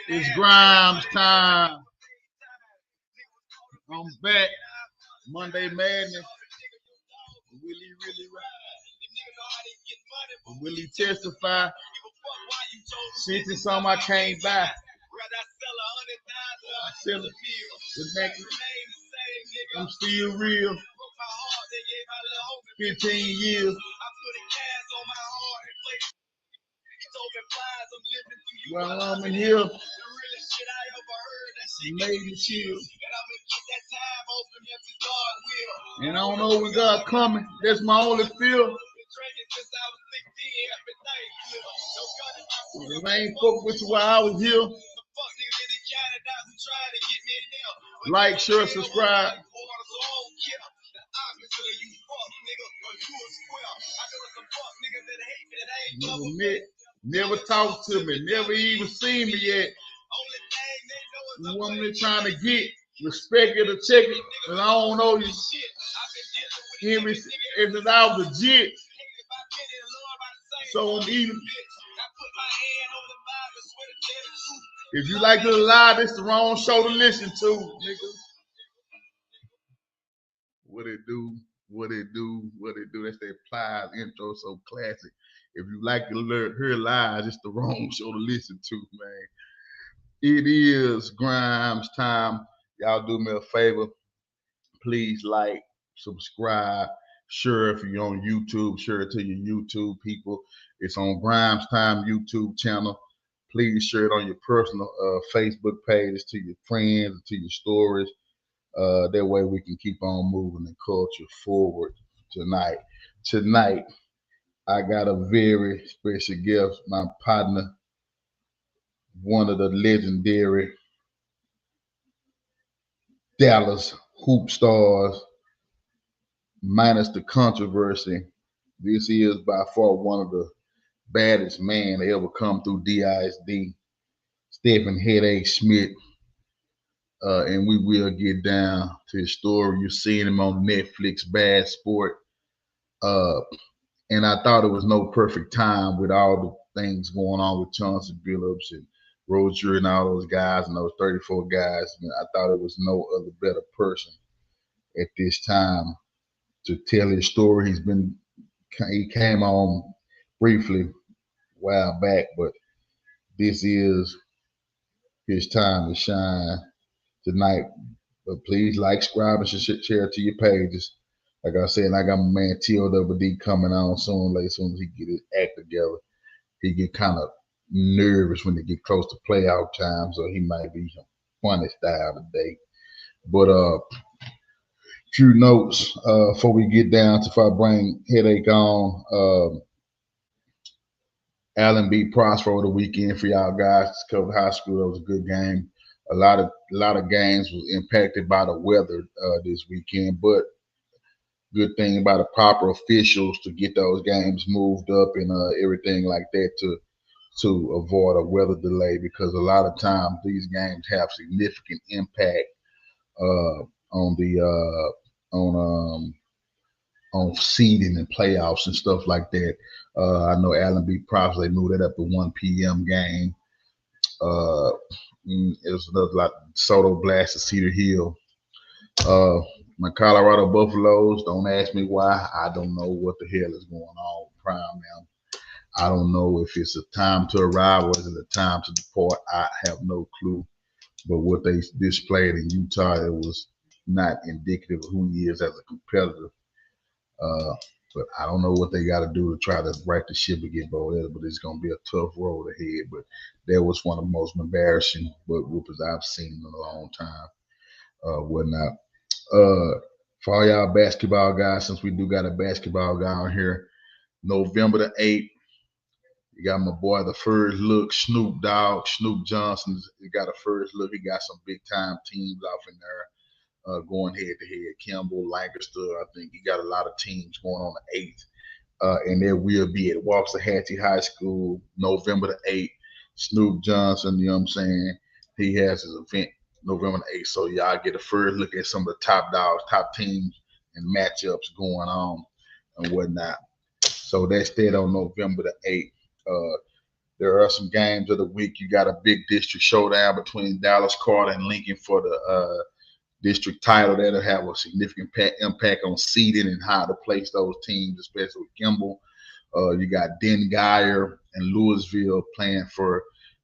It's Grimes time. I'm back. Monday Madness. Will he testify? 60 something I came by. I'm still real. 15 years. Well, I'm in here. Made me chill. And I don't know when God coming. That's my only fear. If I ain't fuck with you while I was here, like, share, subscribe. Never met, never talked to me, never even seen me yet. You want me trying to get respect it or check it, and I don't know you. If I was legit, so I'm even. If you like to lie, this the wrong show to listen to, nigga. What it do? What it do? What it do? That's that Plies intro, so classic. If you like to hear lies, it's the wrong show to listen to, man. It is Grimes time. Y'all do me a favor. Please like, subscribe, share if you're on YouTube, share it to your YouTube people. It's on Grimes Time YouTube channel. Please share it on your personal Facebook pages, to your friends, to your stories. That way we can keep on moving the culture forward tonight. Tonight, I got a very special guest, my partner, one of the legendary Dallas hoop stars, minus the controversy. This is by far one of the baddest man to ever come through DISD, Stephen Hedake Smith. And we will get down to his story. You're seeing him on Netflix, Bad Sport. And I thought it was no perfect time with all the things going on with Chauncey Billups and Rozier and all those guys and those 34 guys. I thought it was no other better person at this time to tell his story. He came on briefly a while back, but this is his time to shine tonight. But please like, subscribe, and share it to your pages. Like I said, I got my man TOWD coming on soon as he get his act together. He get kind of nervous when they get close to playoff time, so he might be funny style today. But few notes before we get down to, if I bring Hedake on. Allen beat Prosper over the weekend for y'all guys. Covered high school. That was a good game. A lot of games was impacted by the weather this weekend, but good thing about the proper officials to get those games moved up and everything like that to avoid a weather delay, because a lot of times these games have significant impact on seeding and playoffs and stuff like that. I know Allen beat Prosper. They moved it up to 1 p.m. game. It was another like Soto blasted Cedar Hill. My Colorado Buffaloes, don't ask me why. I don't know what the hell is going on with Prime now. I don't know if it's a time to arrive or is it a time to depart. I have no clue. But what they displayed in Utah, it was not indicative of who he is as a competitor. But I don't know what they got to do to try to right the ship and get Bodetta, but it's going to be a tough road ahead. But that was one of the most embarrassing whoopers I've seen in a long time. Whatnot. For all y'all basketball guys, since we do got a basketball guy on here, November the 8th, You got my boy, the first look, Snoop Dogg, Snoop Johnson. He got a first look. He got some big time teams off in there going head to head. Kimball, Lancaster. I think he got a lot of teams going on the 8th. And there will be at Waxahachie High School, November the 8th. Snoop Johnson, you know what I'm saying? He has his event November the 8th. So y'all get a first look at some of the top dogs, top teams, and matchups going on and whatnot. So that's that on November the 8th. There are some games of the week. You got a big district showdown between Dallas, Carter, and Lincoln for the district title. That'll have a significant impact on seeding and how to place those teams, especially with Kimball. You got Den Geyer and Louisville playing for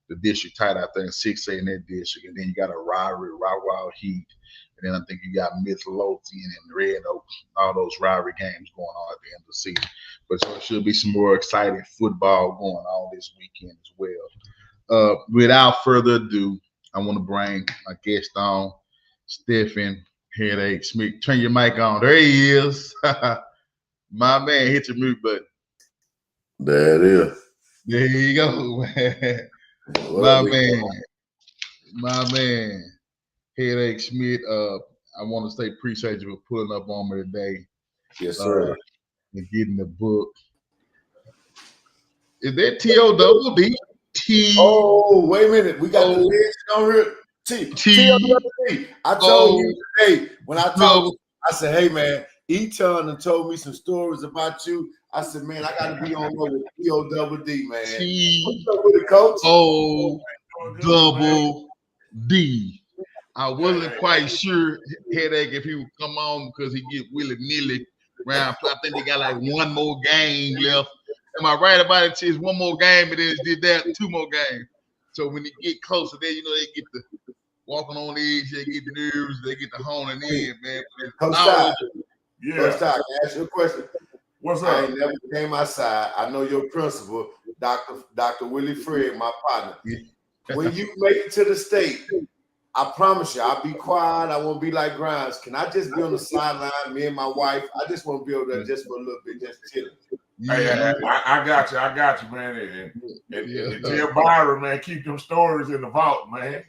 the district title, I think 6A in that district. And then you got a rivalry, Wild Heat. And then I think you got Midlothian and Red Oak, all those rivalry games going on at the end of the season. But so there should be some more exciting football going on this weekend as well. Without further ado, I want to bring my guest on, Stephen Hedake Smith. Turn your mic on. There he is. My man, hit your mute button. There it is. There you go, man. My man, Hedake Smith. I want to say appreciate you for pulling up on me today. Yes, sir. And getting the book. Is that T-O-double-D? Oh, wait a minute. We got the legend on here. T-O-double-D. I told you today when I talked, I said, hey, man, Eton and told me some stories about you. I said, man, I got to be on with T-O-double-D, man. What's up with it, Coach? O-double-D. I wasn't quite sure, Hedake, if he would come on because he get willy-nilly around. I think they got like one more game left. Am I right about it? It's one more game, and then did that 2 more games. So when they get closer, there, you know, they get the walking on the edge, they get nerves, they get the honing in, man. Coach Todd, Coach Todd, can I ask you a question? What's up? I ain't never came outside. I know your principal, Dr. Willie Fred, my partner. When you make it to the state, I promise you, I'll be quiet. I won't be like Grimes. Can I just be on the sideline, me and my wife? I just want to be over there just for a little bit, just chilling. Hey, I got you, man. And tell Byron, man, keep them stories in the vault, man.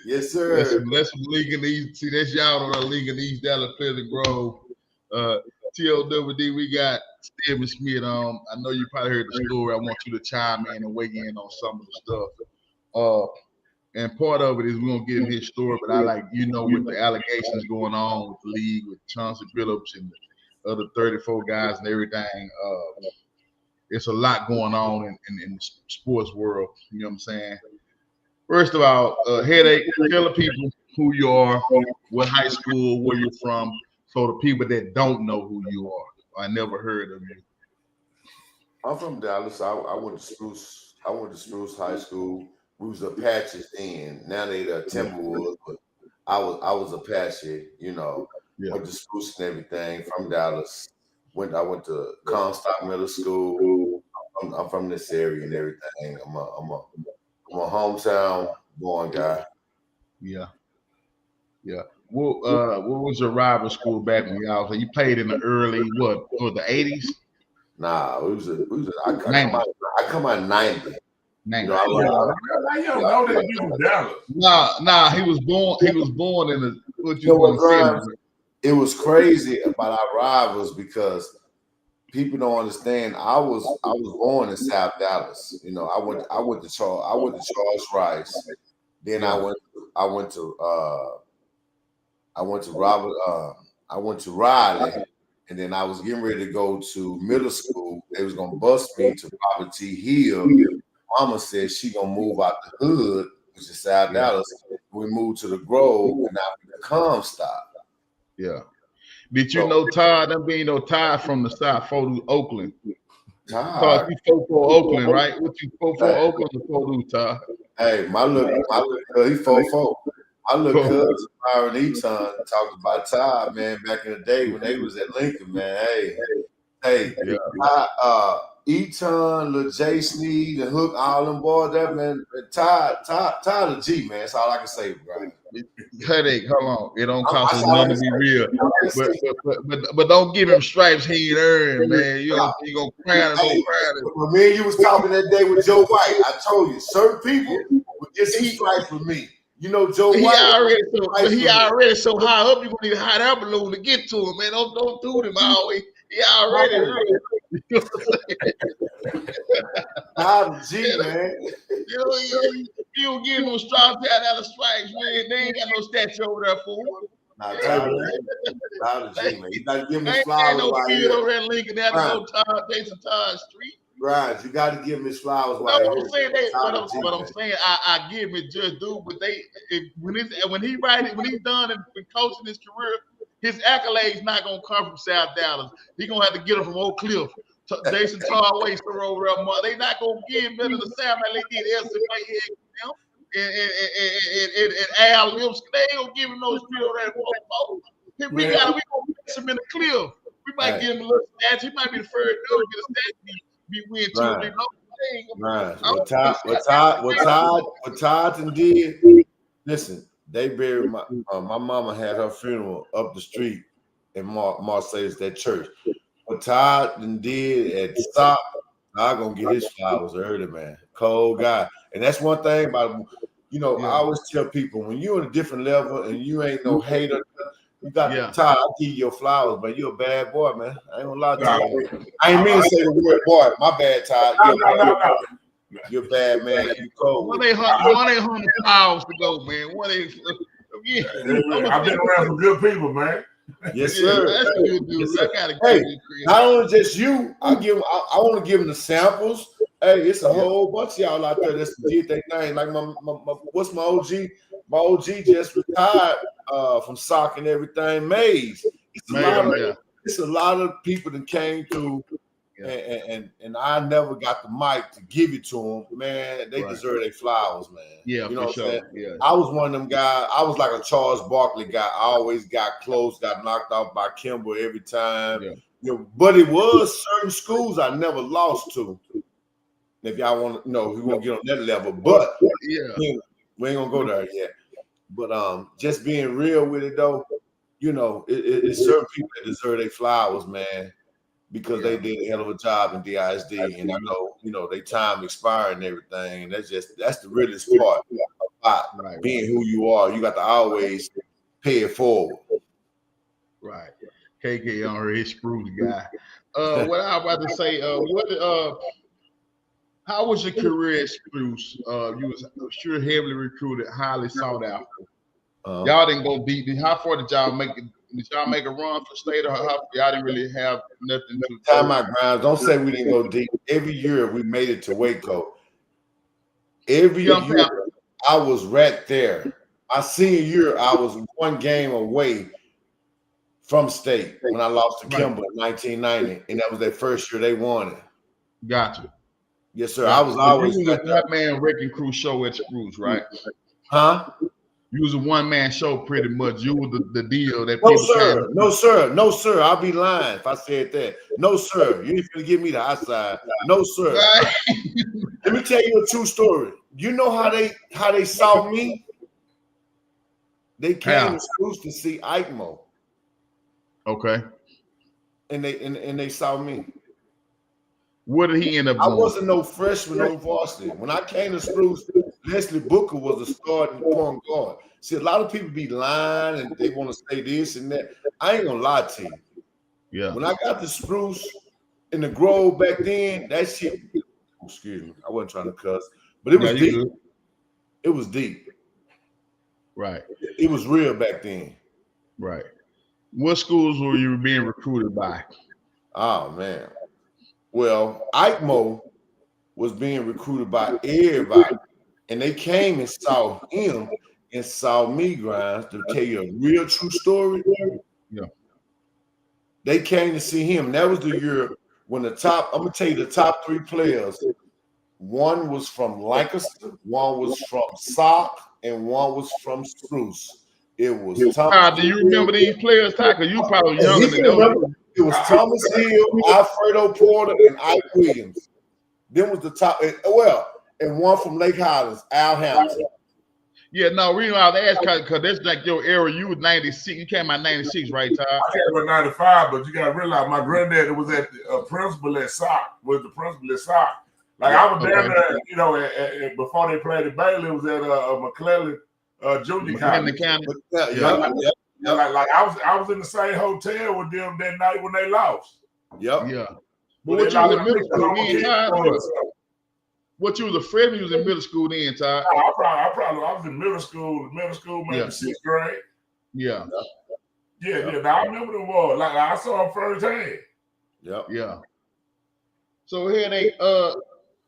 Yes, sir. That's League in East. See, that's y'all on the League in East Dallas Pleasant Grove. TLWD, we got Stephen Smith on. I know you probably heard the story. I want you to chime in and weigh in on some of the stuff. And part of it is we're gonna get in his story, but I like, you know, with the allegations going on with the league, with Chauncey Billups and the other 34 guys and everything, it's a lot going on in the sports world. You know what I'm saying? First of all, Hedake, tell the people who you are, what high school, where you're from, so the people that don't know who you are, I never heard of you. I'm from Dallas. I went to Spruce. I went to Spruce High School. We was Apaches then. Now they the Timberwolves, but I was Apache. You know, went to Spruce and everything from Dallas. I went to Comstock Middle School. I'm from this area and everything. I'm a hometown born guy. Yeah. What was your rival school back when y'all? So you played in the early the 80s? Nah, I come out 90. 90. Nah, he was born in the what you know, it was crazy about our rivals because people don't understand. I was born in South Dallas. You know, I went to Charles Rice. Then I went to Riley, and then I was getting ready to go to middle school. They was gonna bus me to Robert T. Hill. Mama said she gonna move out the hood, which is South Dallas. We moved to the Grove, and now we Comstock. Yeah. Did you know Todd? That being Todd from the South, Oakland. Todd, you 4-4 Oakland, right? What you 4-4 Oakland or 4-2, Todd? Hey, my little he 4-4. My little cousin Byron Eton talked about Todd, man, back in the day when they was at Lincoln, man. Hey, Eton, Lil J Sneed, and Hook, all them boys, that man, Todd the G, man. That's all I can say, bro. Hedake, hold on. It don't cost That's us all I nothing can to be say. real. That's all I can say. But don't give him stripes he ain't earned, man. You gonna crown him, Hey, crown him. when me and you was talking that day with Joe White, I told you, certain people would get some stripes with me. You know, Joe White. He already so high up. You gonna need a hot air balloon to get to him, man. Don't do him always. He already earned. You know what I'm saying? I'm G, man. You don't give no stripes out of stripes, man. They ain't got no statue over there for him. Nah, Tyler G, man. You gotta give him his Ain't flowers no while kid here. over there linking out no Jason Todd Street. Right, you got to give him his flowers No, while I'm here. saying what I'm saying, I give him just due, but when he's done and coaching his career, his accolades not gonna come from South Dallas. He gonna have to get them from Oak Cliff. Jason Todd Waster over there. They not gonna give him better the South like they did Elsie and Al Lipsky. They ain't gonna give him those three over there. We gonna place him in the cliff. We might give him a little statue. He might be the first dude to get a statue. Be win 2 or 3 Right. What Todd and did, listen, they buried my mama had her funeral up the street in Marseilles, that church. What Todd and did at Stop, I'm gonna get his flowers early, man. Cold guy. And that's one thing about I always tell people when you're on a different level and you ain't no hater, you got the Todd, I'll give you your flowers, but you're a bad boy, man. I ain't gonna lie to you. I ain't mean to say the word boy. My bad, Todd. You're a bad man. You cold. 1-800 flowers to go, man. I've been around some good people, man. Yes, sir. That's a good dude. Yes, hey, not only just you, I want to give them the samples. Hey, it's a whole bunch of y'all out there that's did their thing. Like what's my OG? My OG just retired from soccer and everything. Maze. It's a lot of people that came through, and I never got the mic to give it to them. Man, they deserve their flowers, man. Yeah, you know for what I'm saying? Yeah. I was one of them guys. I was like a Charles Barkley guy. I always got close, got knocked out by Kimber every time. Yeah. But it was certain schools I never lost to. If y'all want to know, we won't get on that level, but we ain't gonna go there yet. But just being real with it though, it's certain people that deserve their flowers, man, because they did a hell of a job in DISD, and I know, they time expired and everything, and that's the realest part about being who you are. You got to always pay it forward. Right. KK on her, his spruce guy. What I was about to say, how was your career at Spruce? You was sure heavily recruited, highly sought after. Y'all didn't go deep. How far did y'all make it? Did y'all make a run for state, or y'all didn't really have nothing to time out, Grimes. Don't say we didn't go deep. Every year we made it to Waco. Every year I was right there. My senior year, I was one game away from state when I lost to Kimber in 1990, and that was their first year they won it. Gotcha. Yes, sir. I was always you was a one-man wrecking crew show at Spruce, right? Huh? You was a one-man show pretty much. You were the deal that No, sir. I'll be lying if I said that. No, sir. You ain't gonna give me the outside. No, sir. Right. Let me tell you a true story. You know how they saw me? They came to Spruce to see Eichmo. Okay. And they saw me. What did he end up doing? I wasn't no freshman on varsity. When I came to Spruce, Leslie Booker was a starting point guard. See, a lot of people be lying and they want to say this and that. I ain't gonna lie to you. Yeah. When I got to Spruce in the Grove back then, that shit, excuse me, I wasn't trying to cuss, but it was deep. Good. It was deep. Right. It was real back then. Right. What schools were you being recruited by? Oh, man. Well, Eichmo was being recruited by everybody, and they came and saw him and saw me, Grimes, to tell you a real true story. Yeah. They came to see him. That was the year when I'm going to tell you the top 3 players. One was from Lancaster, one was from Sock, and one was from Spruce. It was tough. Do you remember these players, Tucker? You probably younger than those. It was Thomas Hill, Alfredo Porter, and Ike Williams. Then was the top. And one from Lake Highlands, Al Hampton. Yeah, no, reason why I was asking because that's like your era. You was 96. You came out 96, right, Todd? I came out 95, but you got to realize my granddad was at the principal at SOC. Was the principal at SOC. Like I was down there, you know, before they played at Bailey, it was at McClellan Junior College. Like I was in the same hotel with them that night when they lost. Yep. Yeah. But what you was in middle school then, Todd? What you was a freshman? You was in middle school then, Todd? I was in middle school, maybe sixth grade. Yeah. Yeah. Now I remember the war. Like I saw them firsthand. Yep. Yeah. So Hedake,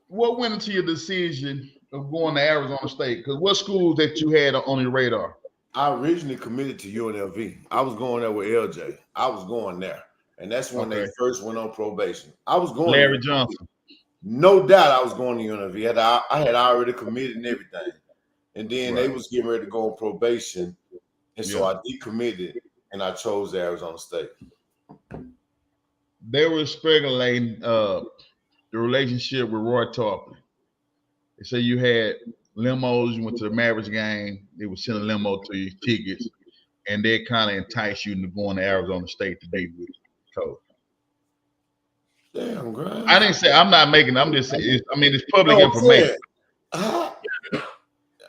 what went into your decision of going to Arizona State? Because what schools that you had on your radar? I originally committed to UNLV. I was going there with LJ. I was going there. And that's when they first went on probation. I was going Larry Johnson. No doubt I was going to UNLV. I had already committed and everything. And then they was getting ready to go on probation. And so I decommitted and I chose Arizona State. They were speculating the relationship with Roy Tarpley. They say you had limos, you went to the Mavericks game, they would send a limo to you, tickets, and they kind of entice you into going to Arizona State to be with Coach. Damn, Grimes. I didn't say I'm not making. I'm just saying. It's public information. I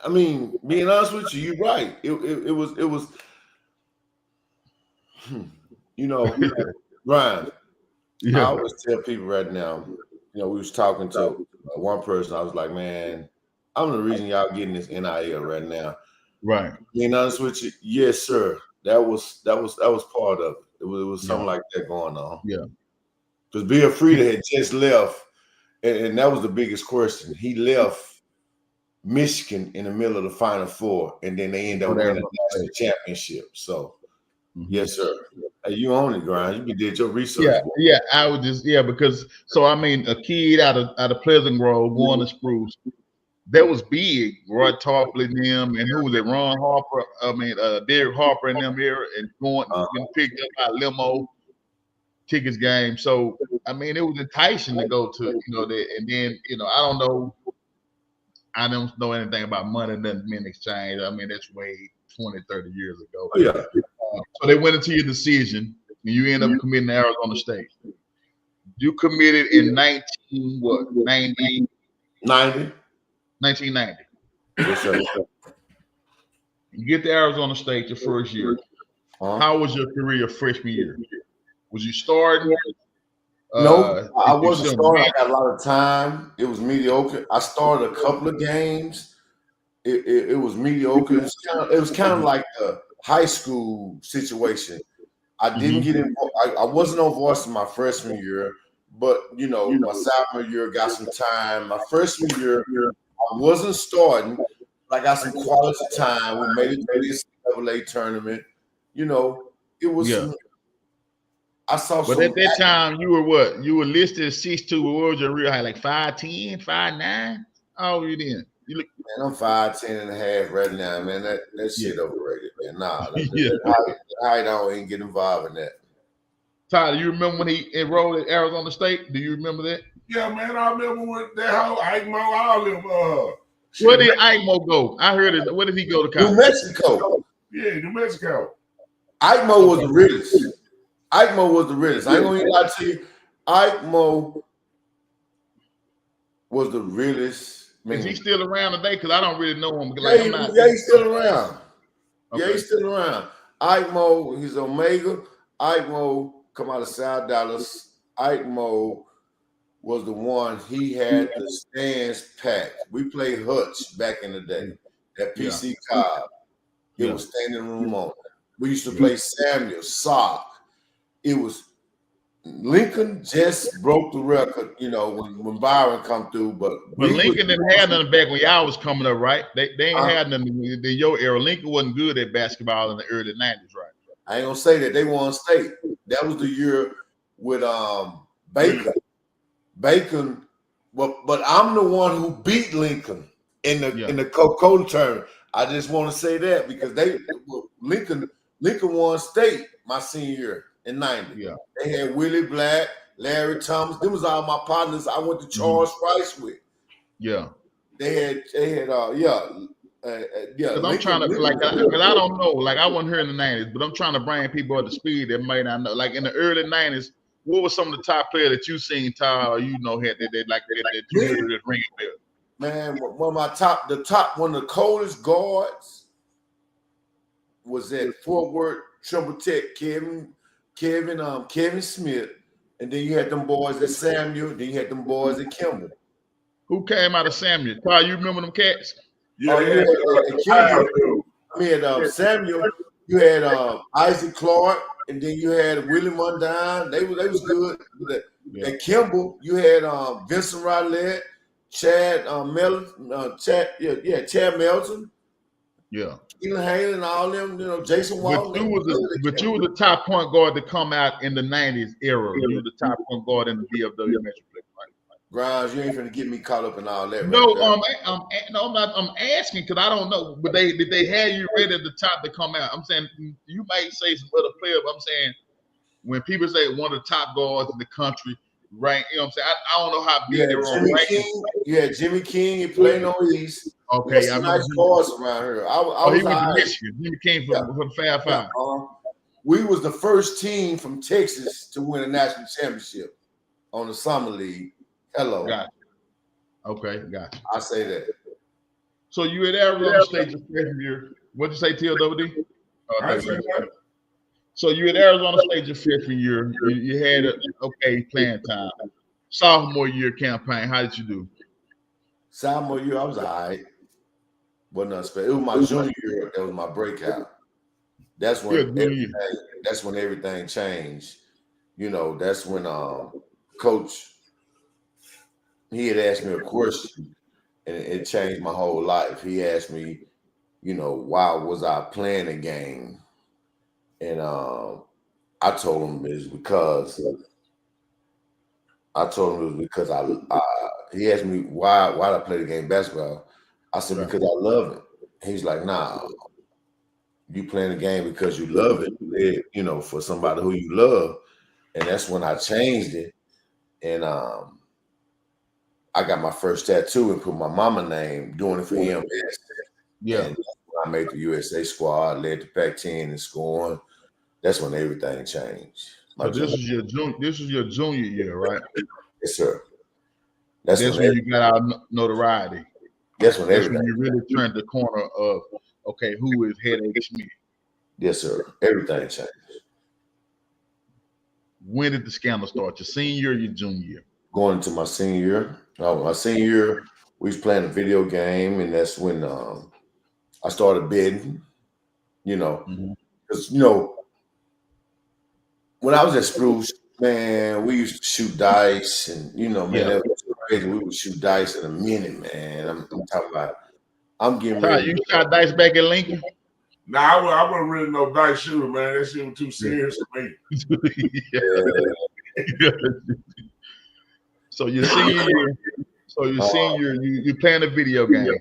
mean, being honest with you, you're right. It was. You know, Grimes. I always tell people right now. You know, we was talking to one person. I was like, man, I'm the reason y'all getting this NIL right now. Right. Being honest with you, yes, sir. That was part of it. It was something like that going on. Yeah. Because Bill Frieda had just left, and that was the biggest question. He left Michigan in the middle of the Final Four, and then they end up winning the national championship. So, yes, sir. Hey, you own it, Grimes. You did your research. Yeah. I would just because a kid out of Pleasant Grove going to Spruce, that was big. Roy Tarpley and them, and who was it? Ron Harper. Derek Harper and them here, and getting picked up by limo. Tickets game. So it was enticing to go to, that, and then I don't know anything about money doesn't mean exchange. That's way 20, 30 years ago. Oh, yeah. So they went into your decision and you end up committing to Arizona State. You committed in 1990? 1990. Yes, sir. You get to Arizona State your first year. How was your career freshman year? Was you starting? No, I wasn't starting. I got a lot of time. It was mediocre. I started a couple of games. It was mediocre. It was kind of like a high school situation. I didn't get involved. I wasn't on varsity my freshman year, but my sophomore year got some time. My freshman year, I wasn't starting. I got some quality time. We made it to the NCAA tournament. It was. I saw. But at that time, you were what? You were listed as 6'2". What was your real height? Like 5'10", 5'9"? How old were you then? Man, I'm 5'10" and a half right now, man. That shit overrated, man. Nah, that height I don't even get involved in that. Tyler, you remember when he enrolled at Arizona State? Do you remember that? Yeah, man. I remember with that whole Ike Mo, all them. Where did Ike Mo go? I heard it. Where did he go to college? New Mexico. Yeah, New Mexico. Ike Mo was the realest. Ike Mo was the realest. I ain't gonna even lie to you. Ike Mo was the realest. Is he still around today? Because I don't really know him. He's still around. Okay. Yeah, he's still around. Ike Mo, he's Omega. Ike Mo come out of South Dallas. Ike Mo was the one. He had the stands packed. We played Hutch back in the day. That PC Cobb. It was standing room on. We used to play Samuel, Sock. It was Lincoln just broke the record, when Byron come through. But Lincoln didn't have nothing back when y'all was coming up, right? They ain't had nothing in your era. Lincoln wasn't good at basketball in the early 90s, right? I ain't gonna say that. They won state. That was the year with Bacon. Bacon, but I'm the one who beat Lincoln in the Coca-Cola tournament. I just want to say that because Lincoln won state my senior year. in 90. Yeah. They had Willie Black, Larry Thomas. Them was all my partners I went to Charles Rice with. Yeah. They had Because I'm trying to because I don't know. Like I wasn't here in the '90s, but I'm trying to bring people up to speed that may not know. Like in the early '90s, what were some of the top players that you seen, Ty, or you know, had that you heard that ring a bell? Man, one of the coldest guards was at Fort Worth Triple Tech, Kevin Smith, and then you had them boys at Samuel, then you had them boys at Kimball. Who came out of Samuel? Ty, you remember them cats? Yeah, you had Samuel, you had Isaac Clark, and then you had Willie Mundine. They was good. At Kimball, you had Vincent Rowlett, Chad Chad Melton. Yeah. Keelan Haley and all them, Jason Walton. But you were the top point guard to come out in the '90s era. You were the top point guard in the DFW Metroplex, right? Grimes, you ain't finna get me caught up in all that. No, I'm not. I'm asking because I don't know. But did they have you ready at the top to come out? I'm saying you might say some other player, but I'm saying when people say one of the top guards in the country, right? You know what I'm saying? I don't know how big they were on rankings. Yeah, Jimmy King. He played on East. Okay, I nice guards around here. He went to Michigan. Jimmy King from Fab Five. We was the first team from Texas to win a national championship on the summer league. Hello. Gotcha. Okay, gotcha. I say that. So you at Arizona State your freshman year. What'd you say, TLWD? So you at Arizona State your freshman year. You had a playing time. Sophomore year campaign. How did you do? Sophomore year, I was all right. Wasn't nothing special. It was my junior year that was my breakout. That's when everything changed. That's when Coach, he had asked me a question and it changed my whole life. He asked me, why was I playing the game? And I told him it was because he asked me why I play the game basketball. I said, because I love it. He's like, nah, you playing the game because you love it, for somebody who you love. And that's when I changed it. And I got my first tattoo and put my mama name doing it for him. Yeah. And when I made the USA squad, led the Pac-10 in scoring. That's when everything changed. So this is your junior year, right? Yes, sir. That's when you got our notoriety. That's when you really turned the corner of who is Hedake Smith? Yes, sir. Everything changed. When did the scandal start? Your senior year or your junior year? Going into my senior year. My senior year, we was playing a video game, and that's when I started betting. Because when I was at Spruce, man, we used to shoot dice, and that was crazy. We would shoot dice in a minute, man. I'm talking about. I'm getting ready. You shot dice back at Lincoln? Nah, I wasn't really no dice shooter, man. That shit was too serious for me. So your senior year, you playing a video game.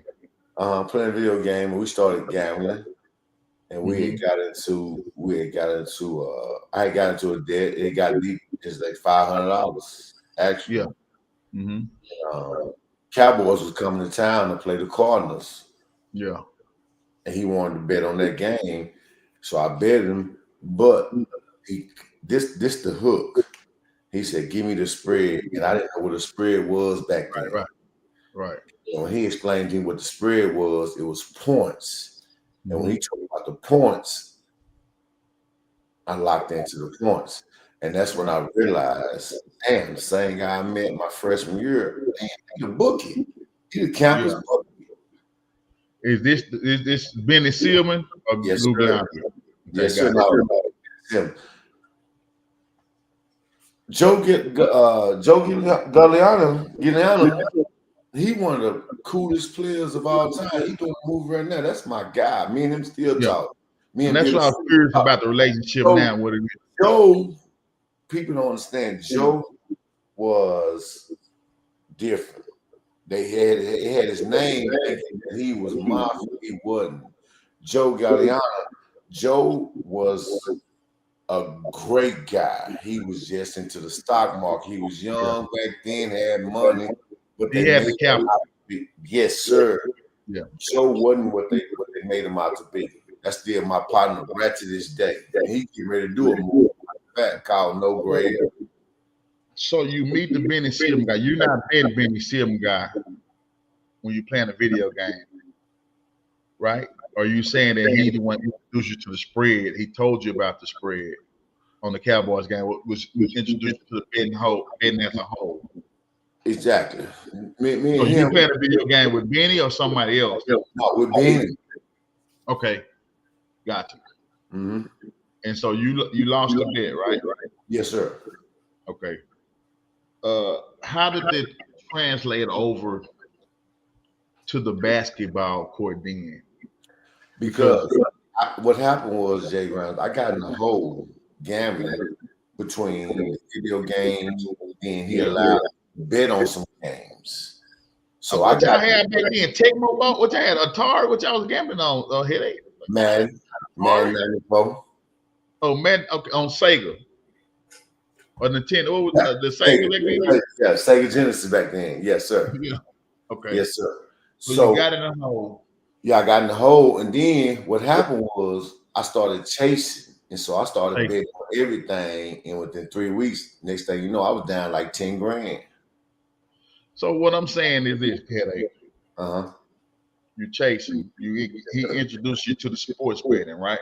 Playing a video game, and we started gambling, and we had got into I had got into a debt. It got deep. It's like $500 actually. Yeah. Cowboys was coming to town to play the Cardinals. Yeah. And he wanted to bet on that game, so I bet him. But this the hook. He said, "Give me the spread," and I didn't know what a spread was back then. Right. When he explained to me what the spread was, it was points. And when he told me about the points, I locked into the points, and that's when I realized, damn, the same guy I met my freshman year, damn, he the bookie, he the campus bookie. Is this Benny Sealman or Yes, Lou sir. Yes, sir. Joe Galliano, he one of the coolest players of all time. He doing a move right now. That's my guy. Me and him still talk. And that's what I'm curious about the relationship now. What it is. Joe, people don't understand. Joe was different. They had his name. He was mafia. He wasn't. Joe Galliano. Joe was a great guy. He was just into the stock market. He was young back then, had money, but He they had made the him capital. out to be. Yes, sir. Yeah. Joe wasn't what they made him out to be. That's still my partner right to this day. And he getting ready to do a movie back called No Grave. So you meet the Benny Sim guy. You're not met Benny Sim guy when you playing a video game, right? Or you saying that he the one who introduced you to the spread? He told you about the spread on the Cowboys game. Was introduced you to the betting as a whole. Exactly. Me So and you him, playing a video game with Benny or somebody else? no, with Benny. Okay, gotcha. Mm-hmm. And so you lost the bet, right? Yes, sir. Okay. How did it translate over to the basketball court then? Because Because what happened was, Jay Grimes, I got in a hole gambling between the video games, and he yeah. allowed me to bet on some games. So I What y'all got had back then? Tecmo Ball? What y'all had? Atari? What y'all was gambling on? Headache? Madden Atari? 94. Oh man, okay, on Sega or Nintendo. What was the Sega back then? Yeah, Sega Genesis back then. Yes, sir. Yeah. Okay. Yes, sir. So you got in a hole. Yeah, I got in the hole, and then what happened was I started chasing, and so I started Chasing. betting on everything. And within 3 weeks, next thing you know, I was down like 10 grand. So what I'm saying is this, Headache. Uh-huh. You chasing. He introduced you to the sports betting, right?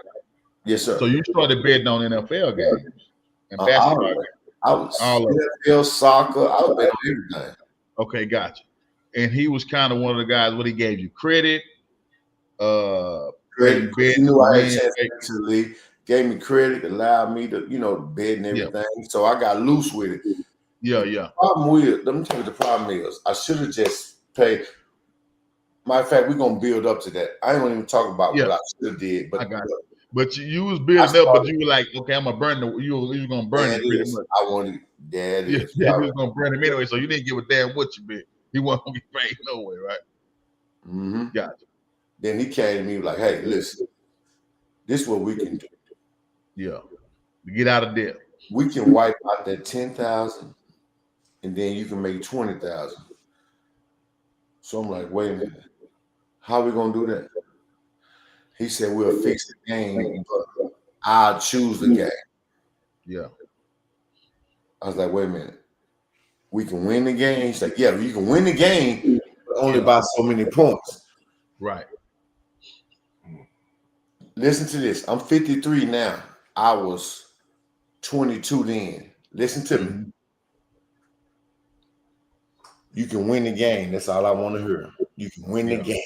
Yes, sir. So you started betting on NFL games and all basketball of games. it. I was All of it. NFL, soccer. I was betting on everything. Okay, gotcha. And he was kind of one of the guys. What he gave you credit. Credit. Bet He knew I had a win. chance to the league. Gave me credit, allowed me to, bet and everything. So I got loose with it. Yeah. Let me tell you the problem is, I should have just paid. Matter of fact, we're gonna build up to that. I ain't gonna even talk about what I should have did, but I got it. But you was building up, but you were like, okay, I'm gonna burn the. You was gonna burn it pretty much. I wanted that. Yeah, you was gonna burn him anyway, so you didn't give a damn what you bet. He wasn't gonna get paid no way, right? Mm-hmm. Gotcha. Then he came to me like, "Hey, listen, this is what we can do. Yeah, to get out of debt. We can wipe out that 10,000, and then you can make 20,000." So I'm like, "Wait a minute, how are we gonna do that?" He said, "We'll fix the game, but I'll choose the game." Yeah. I was like, "Wait a minute, we can win the game." He's like, "Yeah, you can win the game, but only by so many points." Right. Listen to this. I'm 53 now. I was 22 then. Listen to me. You can win the game. That's all I want to hear. You can win the game.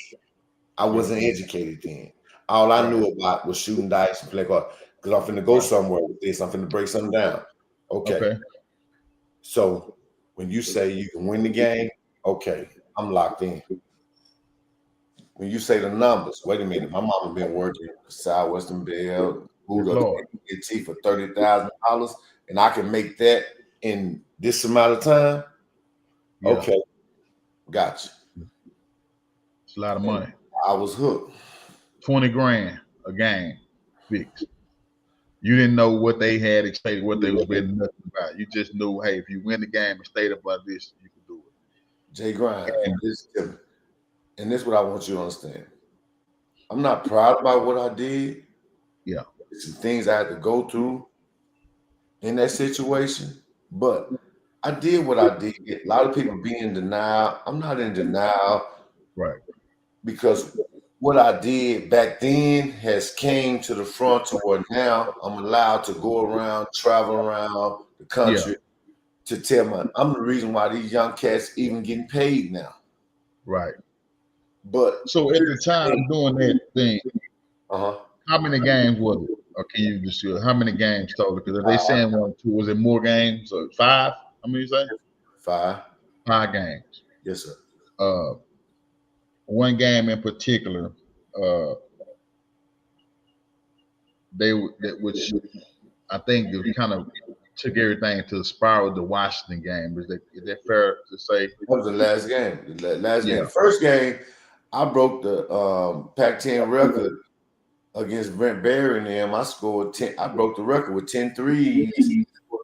I wasn't educated then. All I knew about was shooting dice and play cards. Because I'm finna go somewhere with this. I'm finna break something down. Okay. So when you say you can win the game, okay, I'm locked in. When you say the numbers, wait a minute. My mama been working Southwestern Bell, moved up to AT&T for $30,000, and I can make that in this amount of time. Yeah. Okay, gotcha. It's a lot of money. I was hooked. 20 grand a game, fixed. You didn't know what they had expected, what they was betting nothing about. You just knew, hey, if you win the game and stayed up like this, you can do it. Jay Grimes, and this is what I want you to understand. I'm not proud about what I did. Yeah. Some things I had to go through in that situation, but I did what I did. A lot of people be in denial. I'm not in denial. Right. Because what I did back then has came to the front to where now I'm allowed to go around, travel around the country to tell I'm the reason why these young cats even getting paid now. Right. But so at the time doing that thing, how many games was it? Or can you just how many games total? Because if they saying 1, 2, was it more games? Or 5? How many you say? 5. 5 games. Yes, sir. One game in particular, which I think it kind of took everything to the spiral. The Washington game, is that fair to say? That was the last game. Game. First game, I broke the Pac-10 record against Brent Berry and them, I scored 10. I broke the record with 10 threes,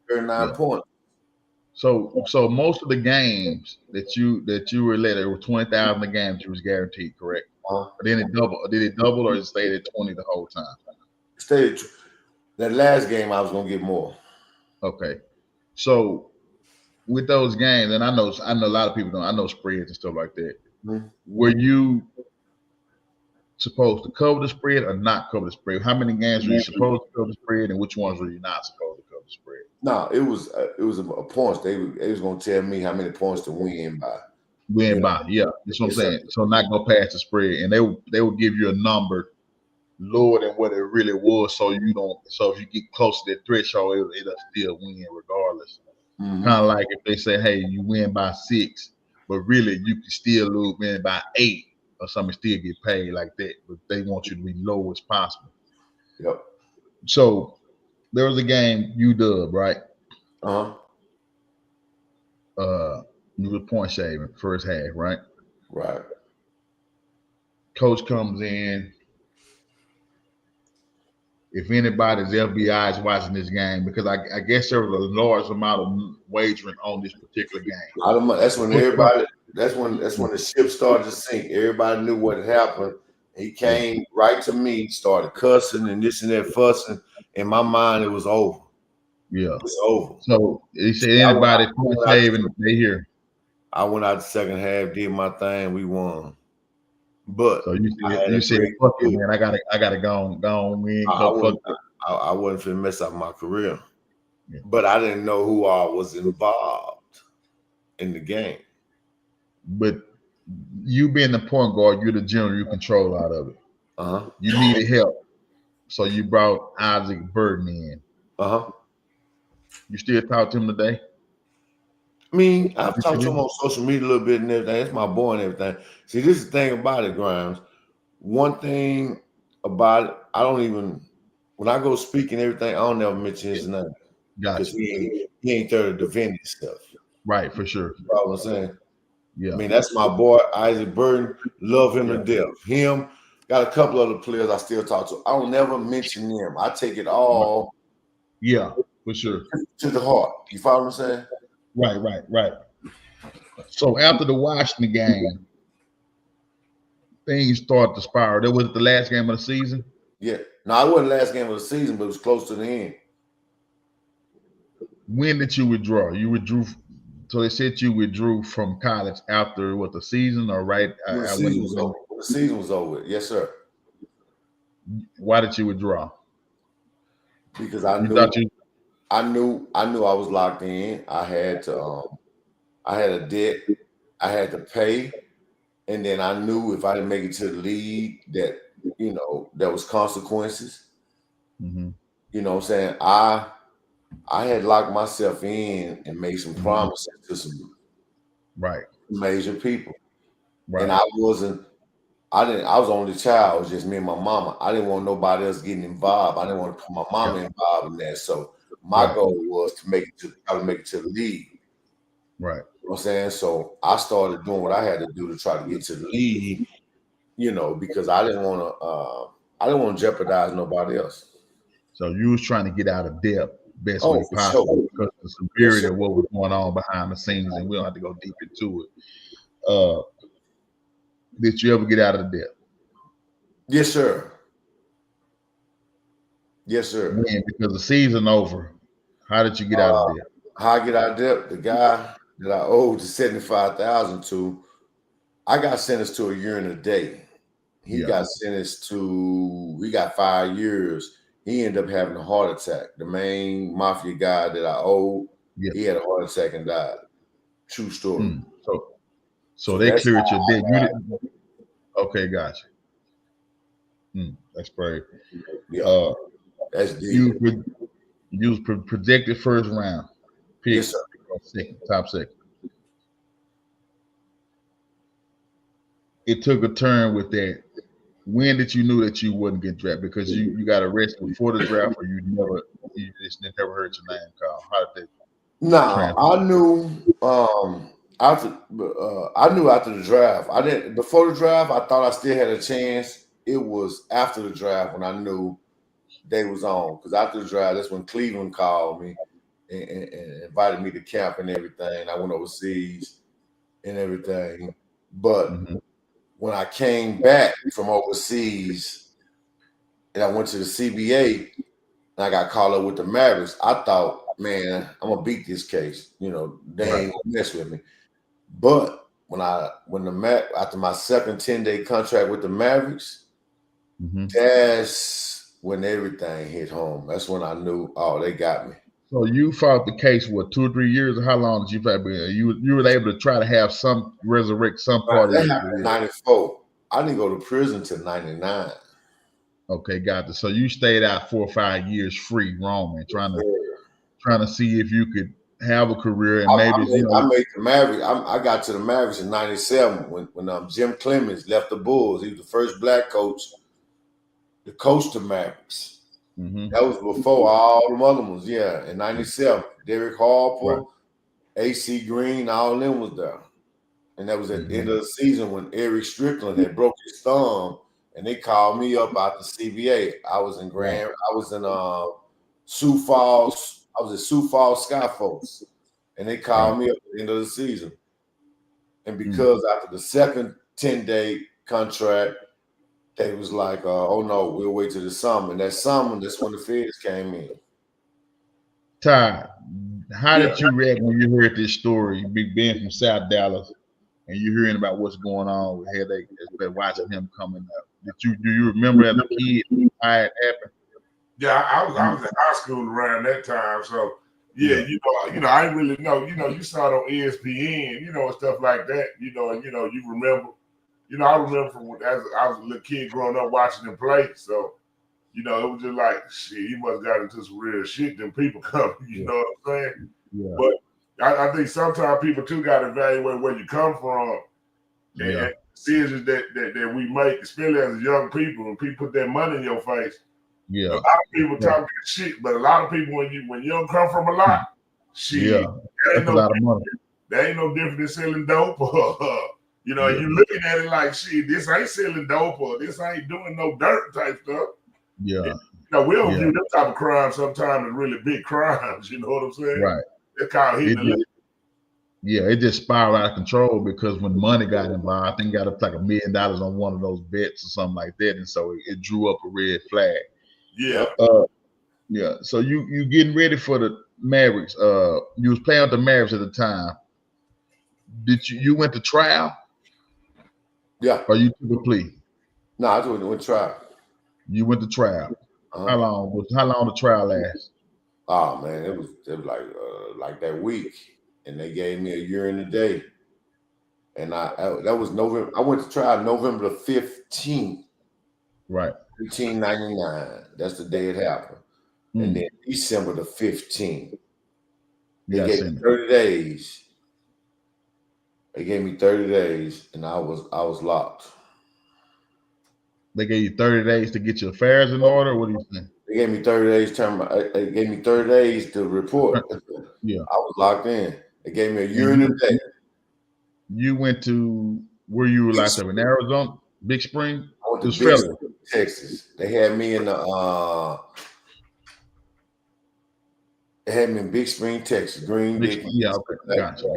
39 points. So most of the games that you were let, it were 20,000 a game that you was guaranteed, correct? Then it doubled. Did it double or it stayed at 20 the whole time? Stayed. That last game, I was gonna get more. Okay. So with those games, and I know a lot of people don't. I know spreads and stuff like that. Mm-hmm. Were you supposed to cover the spread or not cover the spread? How many games were you supposed to cover the spread, and which ones were you not supposed to cover the spread? No, it was a points. They was gonna tell me how many points to win by. Yeah, that's what I'm saying. So not go past the spread, and they would give you a number lower than what it really was, so you don't. So if you get close to that threshold, it'll still win regardless. Mm-hmm. Kind of like if they say, "Hey, you win by 6," but really you can still lose win by 8 or something, still get paid like that. But they want you to be low as possible. Yep. So there was a game UW, right? You were point shaving first half, right? Right. Coach comes in. If anybody's FBI is watching this game, because I guess there was a large amount of wagering on this particular game. That's when everybody. That's when the ship started to sink. Everybody knew what had happened. He came right to me, started cussing and this and that, fussing. In my mind, it was over. Yeah, it was over. So he said, anybody point shaving, they here. I went out the second half, did my thing, we won. But so you said, fuck it, man. I gotta go on win. I wasn't finna mess up my career. Yeah. But I didn't know who all was involved in the game. But you being the point guard, you're the general, you control out of it. You needed help. So you brought Isaac Burden in. You still talk to him today? I mean, I've talked to him on social media a little bit and everything. That's my boy and everything. See, this is the thing about it, Grimes. One thing about it, I don't even, when I go speak and everything, I don't never mention his name. Because he ain't there to defend himself. Right, for sure. You know what I'm saying? Yeah. I mean, that's my boy, Isaac Burden. Love him to death. Him, got a couple other players I still talk to. I don't never mention them. I take it all. Yeah, for sure. To the heart. You follow what I'm saying? Right. So after the Washington game, things started to spiral. That was the last game of the season? Yeah. No, it wasn't the last game of the season, but it was close to the end. When did you withdraw? You withdrew. So they said you withdrew from college after the season, or right? When the season was over. When the season was over. Yes, sir. Why did you withdraw? Because I knew I was locked in. I had a debt I had to pay, and then I knew if I didn't make it to the league that there was consequences. Mm-hmm. You know what I'm saying? I had locked myself in and made some promises to some major people. Right. And I was the only child. It was just me and my mama. I didn't want nobody else getting involved. I didn't want to put my mama involved in that. So my goal was to make it to the league. Right. You know what I'm saying? So I started doing what I had to do to try to get to the league, because I didn't want to jeopardize nobody else. So you was trying to get out of debt best way possible because of the severity of what was going on behind the scenes, and we don't have to go deep into it. Did you ever get out of the debt? Yes, sir. Yes, sir. When? Because the season over. How did you get out of debt? How I get out of debt? The guy that I owed the $75,000 to, I got sentenced to a year and a day. He got sentenced to, he got 5 years. He ended up having a heart attack. The main mafia guy that I owed, he had a heart attack and died. True story. So they cleared your debt. You didn't. Okay, gotcha. That's great. Yeah, that's deep. You was projected first round. Pick. Yes, sir. Top second. It took a turn with that. When did you know that you wouldn't get drafted? Because you got arrested before the draft, or you just never heard your name called? How did that? No, I knew. I knew after the draft. I didn't before the draft. I thought I still had a chance it was after the draft when I knew they was on. Because after the draft, that's when Cleveland called me and invited me to camp and everything. I went overseas and everything. But when I came back from overseas and I went to the CBA and I got called up with the Mavericks, I thought, man, I'm gonna beat this case. You know, they ain't gonna mess with me. But after my second 10-day contract with the Mavericks, that's when everything hit home. That's when I knew, oh, they got me. So you fought the case for 2 or 3 years, or how long did you fight? You were able to try to have resurrect some part of That your happened in career. 94. I didn't go to prison till 99. Okay, got it. So you stayed out 4 or 5 years free roaming, trying to see if you could have a career and maybe I made the Mavericks. I got to the Mavericks in '97 when Jim Clemens left the Bulls. He was the first black coach to coach the Mavericks. That was before all the other ones. Yeah, in '97, Derek Harper, AC Green, all of them was there. And that was at the end of the season when Eric Strickland had broke his thumb, and they called me up out the CBA. I was in Sioux Falls. I was at Sioux Falls Skyforce, and they called me up at the end of the season. And because after the second 10-day contract, they was like, "Oh no, we'll wait till the summer." And that summer, that's when the feds came in. Ty, how did you react when you heard this story, being from South Dallas, and you hearing about what's going on with Hedake, watching him coming up? Do you remember as a kid how it happened? Yeah, I was in high school around that time, so yeah, you know, I didn't really know. You know, you saw it on ESPN, you know, and stuff like that. You know, and you remember. You know, I remember from as I was a little kid growing up watching him play. So, you know, it was just like shit. He must have got into some real shit. Then people come, you know what I'm saying? Yeah. But I think sometimes people too got to evaluate where you come from and decisions that we make, especially as young people. When people put that money in your face, a lot of people talk shit, but a lot of people when you don't come from a lot, shit, that's a lot of money. There ain't no different than selling dope or you know, you looking at it like shit, this ain't selling dope or this ain't doing no dirt type stuff. Yeah. You know, we don't view them type of crimes sometimes as really big crimes, you know what I'm saying? Right. They're called hitting the lick. Yeah, it just spiraled out of control because when money got involved, I think got up like $1 million on one of those bets or something like that, and so it drew up a red flag. Yeah. Yeah. So you getting ready for the Mavericks? You was playing with the Mavericks at the time. Did you went to trial? Yeah. Or you took a plea? No, I went to trial. You went to trial. How long the trial last? Oh man, it was like that week, and they gave me a year and a day, and that was November. I went to trial November the 15th, right, 1899. That's the day it happened, and then December the 15th, they gave me 30 days. They gave me 30 days, and I was locked. They gave you 30 days to get your affairs in order. What do you think? They gave me 30 days They gave me 30 days to report. Yeah, I was locked in. They gave me a year and a day. You went to where you were locked up in Arizona, Big Spring. I went to Big Spring, Texas. They had me in the They had me in Big Spring, Texas, Green Dick. Yeah, okay. Gotcha.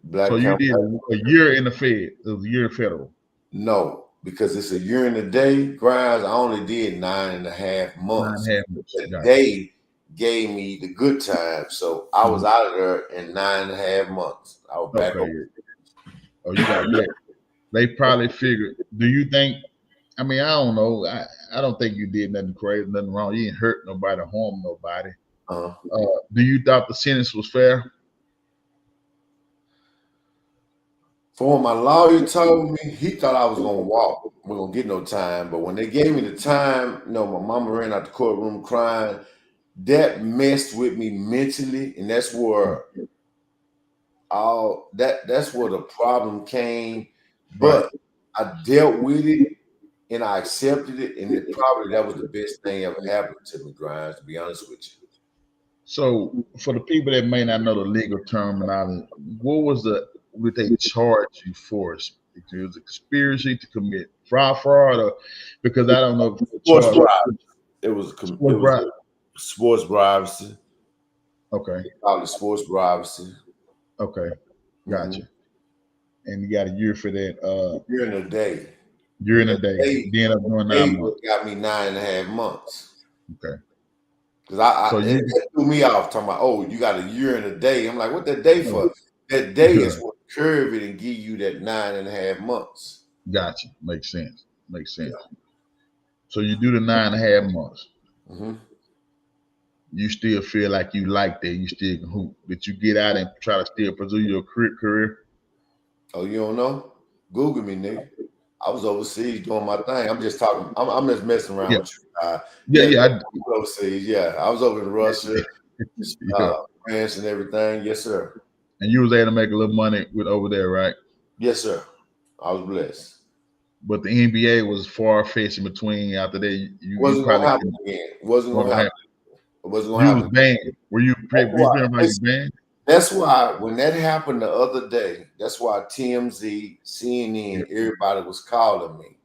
Black so you did a year in the Fed. It was a year in federal. No, because it's a year and a day. Grimes, I only did 9.5 months. They gave me the good time, so I was out of there in 9.5 months. I was back over. Oh, you got that. They probably figured. Do you think? I mean, I don't know. I don't think you did nothing crazy, nothing wrong. You didn't hurt nobody, harm nobody. Do you thought the sentence was fair? For what my lawyer told me, he thought I was gonna walk. We gonna get no time. But when they gave me the time, my mama ran out the courtroom crying. That messed with me mentally, and that's where that's where the problem came. But I dealt with it and I accepted it, and that was the best thing ever happened to me, Grimes, to be honest with you. So for the people that may not know the legal what they charge you for? It was a conspiracy to commit fraud, or because I don't know if the Sports charge bribes. It was sports bribe. sports bribes. Okay. They call it sports bribes. Okay. Mm-hmm. Gotcha. And you got a year for that. During the day. Year and a day. You end up doing 9 months. Got me 9.5 months. Okay. Because So it threw me off talking about, oh, you got a year and a day. I'm like, what that day for? That day is what curve it and give you that 9.5 months. Gotcha. Makes sense. Makes sense. Yeah. So you do the 9.5 months. Mm-hmm. You still feel like you like that. You still can hoop. Did you get out and try to still pursue your career? Oh, you don't know? Google me, nigga. I was overseas doing my thing. I'm just talking. I'm just messing around with you. Yeah. Overseas. Yeah, I was over in Russia, France, and everything. Yes, sir. And you was able to make a little money with over there, right? Yes, sir. I was blessed. But the NBA was far fetched in between. After that, you wasn't probably gonna happen again. Wasn't gonna happen. It wasn't gonna happen. You was banned. Were you banned? That's why when that happened the other day, that's why TMZ, CNN, everybody was calling me.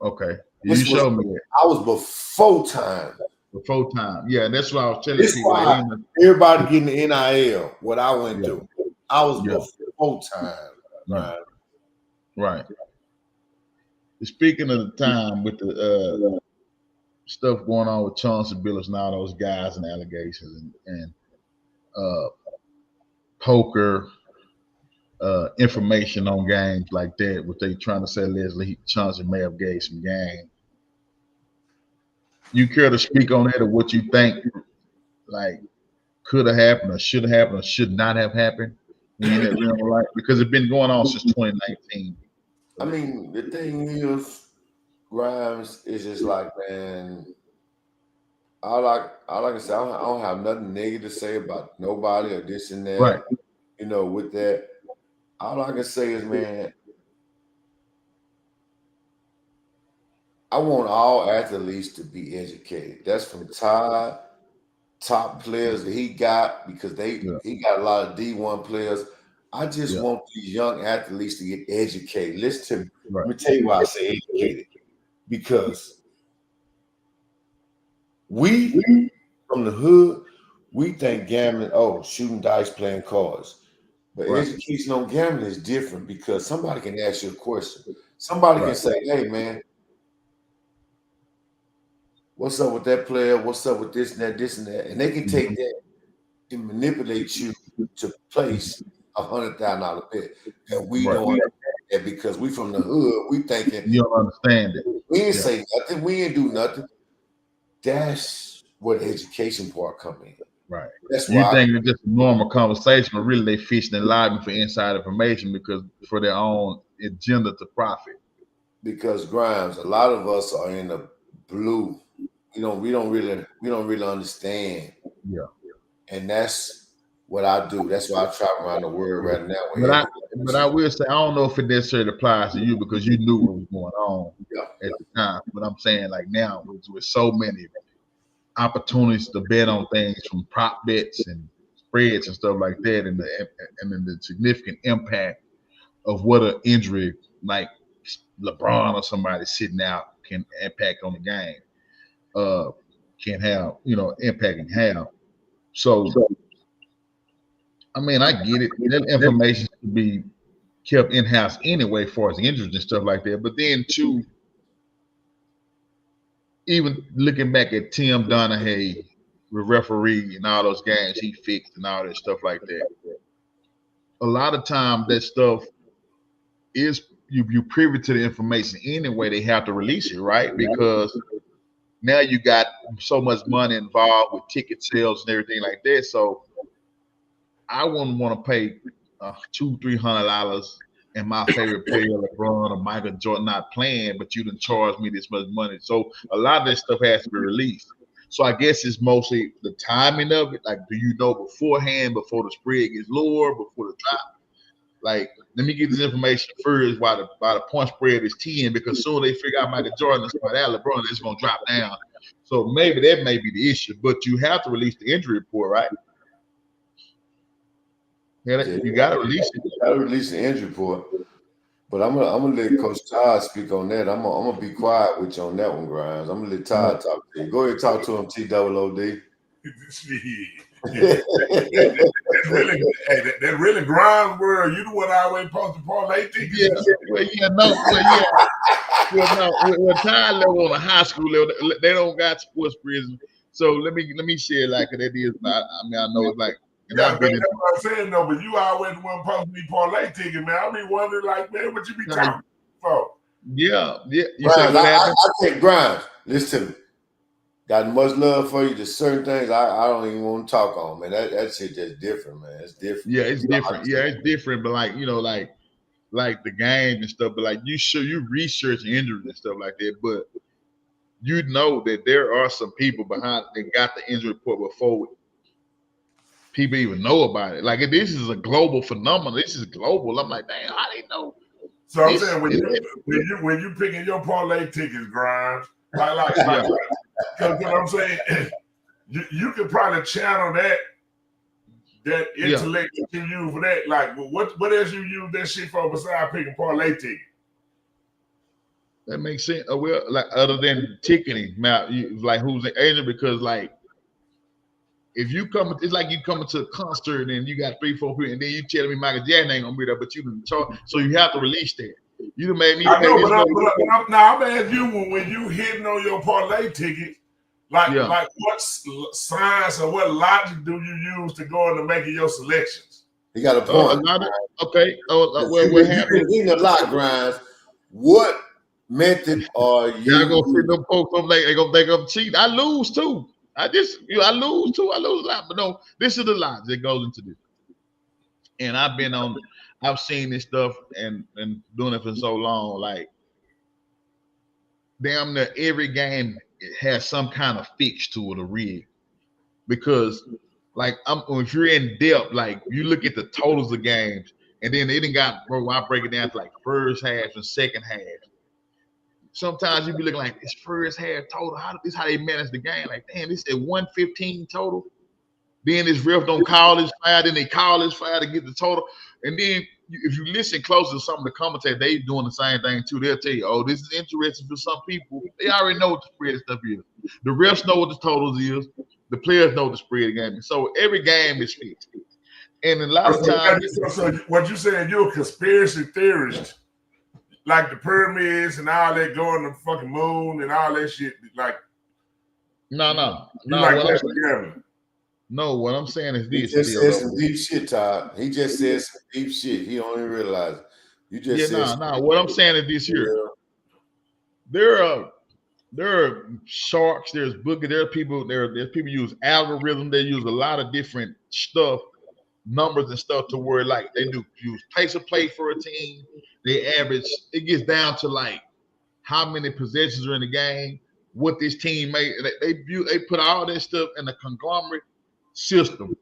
Okay. You showed me that. I was before time. Before time. Yeah, that's what I was telling people. Why everybody getting the NIL, what I went through. I was before time. Right. Speaking of the time with the stuff going on with Chauncey Billups and all those guys and allegations and poker information on games like that, what they trying to say Leslie Chauncey may have gave some game. You care to speak on that or what you think like could have happened or should have happened or should not have happened in that realm of life? Because it's been going on since 2019. I mean, the thing is, Grimes is just like, man, all I can say, I don't have nothing negative to say about nobody or this and that. Right. You know, with that, all I can say is, man, I want all athletes to be educated. That's from Todd, top players that he got, because he got a lot of D1 players. I just want these young athletes to get educated. Listen to me. Let me tell you why I say educated. Because we from the hood, we think gambling, shooting dice, playing cards. But education on gambling is different, because somebody can ask you a question. Somebody can say, hey, man, what's up with that player? What's up with this and that? And they can take that and manipulate you to place $100,000 bet. And we don't understand that, because we from the hood. We thinking you don't understand it. We ain't say nothing. We ain't do nothing. That's where the education part come in. Right. That's you why think it's just a normal conversation, but really they fishing and lobbying for inside information because for their own agenda to profit. Because Grimes, a lot of us are in the blue. We don't really understand. Yeah. And that's what I do. That's why I travel around the world right now. But I will say, I don't know if it necessarily applies to you because you knew what was going on at the time. But I'm saying, like now, with so many opportunities to bet on things from prop bets and spreads and stuff like that, and the significant impact of what an injury like LeBron or somebody sitting out can impact on the game, can have, impact and have. So, I mean, I get it. That information should be kept in-house anyway for as injuries and stuff like that. But then too, even looking back at Tim Donaghy, the referee and all those games he fixed and all that stuff like that, a lot of times that stuff is you privy to the information anyway. They have to release it, right? Because now you got so much money involved with ticket sales and everything like that. So I wouldn't want to pay $200-300 and my favorite player, LeBron or Michael Jordan, not playing, but you didn't charge me this much money. So a lot of this stuff has to be released. So I guess it's mostly the timing of it. Like, do you know beforehand, before the spread gets lower, before the drop? Like, let me get this information first why the point spread is 10, because soon they figure out Michael Jordan and somebody else, LeBron is going to drop down. So maybe that may be the issue, but you have to release the injury report, right? Yeah, you got to release it. You got to release the injury report. But I'm gonna let Coach Todd speak on that. I'm gonna be quiet with you on that one, Grimes. I'm gonna let Todd talk to you. Go ahead, talk to him, TOOD. That's really, hey, that really Grimes world. You the one I always posted parlay tickets. Yeah, well, Ty level on a high school level, they don't got sports prison. So let me share like that is. I mean, I know it's like, and Yeah, I've been that's what I'm saying though. But you always the one posting me parlay ticket, man. I be wondering, like, man, what you be talking for? Yeah. You say Grimes, what I happened? think Grimes. Listen to me. Got much love for you. There's certain things I don't even want to talk on, man. That shit just different, man. It's different. Yeah, it's different. Yeah, it's different. But like like the game and stuff. But like you research injuries and stuff like that. But you know that there are some people behind that got the injury report before people even know about it. Like this is a global phenomenon. This is global. I'm like, damn, I didn't know. So I'm saying when you picking your parlay tickets, Grimes, like, because I'm saying you could probably channel that intellect that you use for that. Like, what else you use that shit for besides picking parlay tickets? That makes sense. Well, like other than ticketing, now, like who's the agent? Because like if you come, it's like you coming to a concert and you got 3, 4 people, and then you telling me Michael Jackson ain't gonna be there, but you can charge, so you have to release that. You done made me I pay know, this. but I'm asking you when you hitting on your parlay ticket, like what science or what logic do you use to go into making your selections? You got a point. Okay. What happened? You've been a lot, Grimes. What method are you? Y'all gonna see them folks up like they gonna think I'm cheating. I lose too. I lose too. I lose a lot. But no, this is the logic that goes into this. And I've seen this stuff and doing it for so long. Like damn near every game has some kind of fix to it or rig. Because like if you're in depth, like you look at the totals of games, and then it didn't got bro, I break it down to like first half and second half. Sometimes you be looking like this first half total. This how they manage the game. Like, damn, this is 115 total. Then this ref don't call this foul, then they call this foul to get the total. And then if you listen close to some of the commentators, they doing the same thing too. They'll tell you, oh, this is interesting for some people. They already know what the spread stuff is. The refs know what the totals is. The players know the spread game. So every game is fixed. And a lot of times, so what you saying? You're a conspiracy theorist, like the pyramids and all that going to the fucking moon and all that shit. Like, no. No, what I'm saying is this. He just said some deep shit, Todd. He just said some deep shit. He don't even realize it. You just said what I'm saying is this here. There are sharks, there's boogie, there's people use algorithm, they use a lot of different stuff, numbers and stuff to where like they do use pace of play for a team. They average, it gets down to like how many possessions are in the game, what this team made. They put all that stuff in a conglomerate system,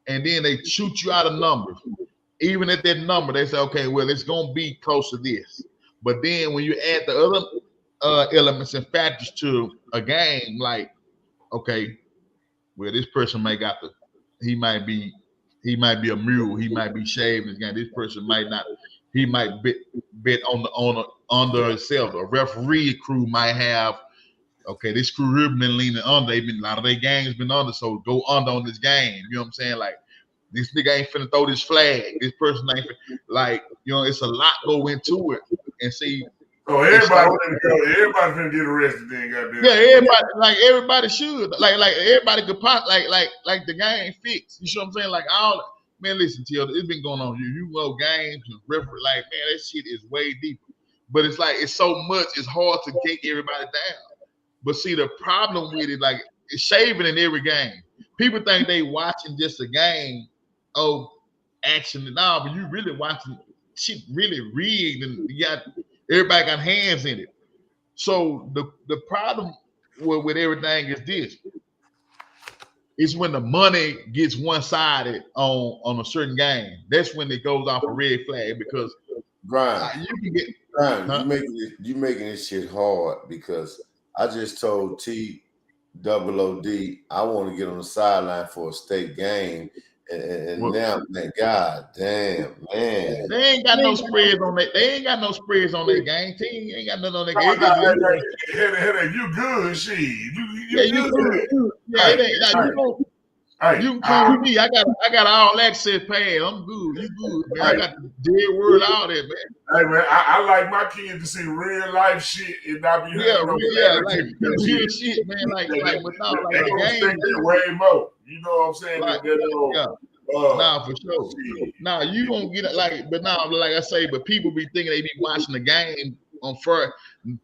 and then they shoot you out of numbers. Even at that number, they say, okay, well, it's gonna be close to this. But then when you add the other elements and factors to a game, like, okay, well, this person he might be a mule, he might be shaved in this game. This person might not, he might bet on the under himself. A referee crew might have, okay, this crew here been leaning under. A lot of their games been under, so go under on this game. You know what I'm saying? Like, this nigga ain't finna throw this flag. This person ain't like, it's a lot go into it. And see, so everybody finna get arrested then, goddamn. Yeah, everybody should. Like everybody could pop like the game fixed. You see what I'm saying? Like man, listen, Till, it's been going on. You know games and referee, like, man, that shit is way deeper. But it's like it's so much, it's hard to get everybody down. But see, the problem with it, like, it's shaving in every game. People think they watching just a game of action and all, but you really watching shit really rigged, and everybody got hands in it. So the problem with everything is this: it's when the money gets one-sided on a certain game. That's when it goes off a red flag, because Grimes, you can get you making this shit hard, because I just told TOOD I want to get on the sideline for a state game, And now, man, God damn, man. They ain't got no spreads on that. They ain't got no spreads on that game. Team ain't got nothing on that game. You good, shit. Yeah, you good. Yeah, it ain't like you can include me. I got all access pass. I'm good. You good, man. I got the dead word out there, man. Hey man, I like my kids to see real life shit and not be hearing like real shit, man. Like without like the game way more. You know what I'm saying? Nah, for sure. Nah, you gonna get it like, but now, like I say, but people be thinking they be watching the game on fair.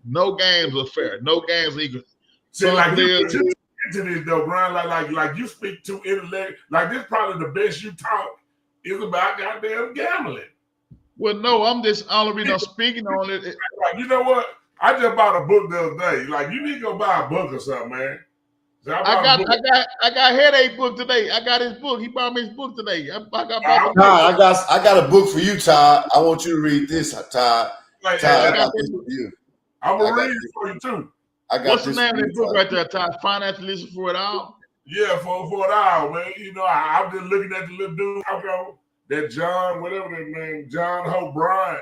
No games are fair. No games are equal. See, like you into this though, Brian. Like you speak to intellect. Like this probably the best you talk is about goddamn gambling. Well, no, I'm just already speaking on it. Like, you know what? I just bought a book the other day. Like, you need to go buy a book or something, man. So I got Hedake book today. I got his book. He bought me his book today. I got a book for you, Todd. I want you to read this, Todd. Like, Todd, I got this for you. I'm gonna read it for you too. What's the name of that book right there, Todd? Financial Literacy for It All. Yeah, for it all, man. You know, I'm just looking at the little dude. That John, whatever that name, John Hope Bryant.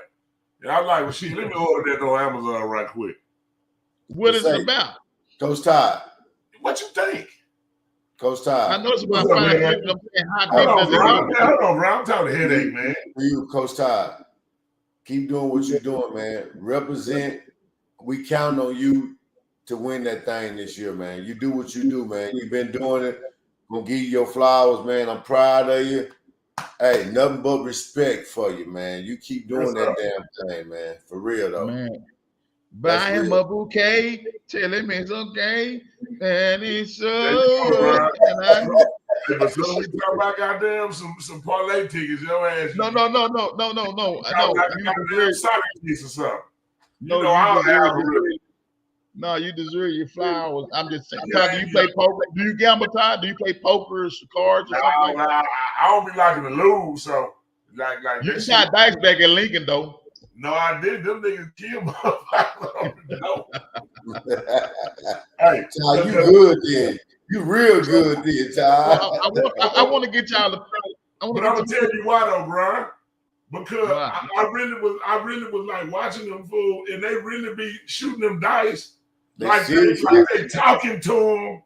And I'm like, well, shit, let me order that on Amazon right quick. What is it about? Coach Todd. What you think? Coach Todd. I know it's about financial. Hold on, bro. I'm talking Hedake, man. For you, Coach Todd. Keep doing what you're doing, man. Represent. We count on you to win that thing this year, man. You do what you do, man. You've been doing it. Gonna give you your flowers, man. I'm proud of you. Hey, nothing but respect for you, man. You keep doing that damn thing, man. For real, though. Man. Buy him a bouquet, tell him it's okay, and it's so. But so we talk about goddamn some parlay tickets, your ass. No. You deserve soccer piece or something. No, you deserve your flowers. I'm just saying. Yeah, do you play poker? Do you gamble, Todd? Do you play poker, cards, or something like that? I don't be liking to lose, so like you shot dice back at Lincoln though. No, I did. Them niggas killed motherfuckers. Hey, Todd, you good then. You real good then, Todd. I want to get y'all. I'm gonna tell you why though, Brian. Because I really was like watching them fool, and they really be shooting them dice. Like they talking to them,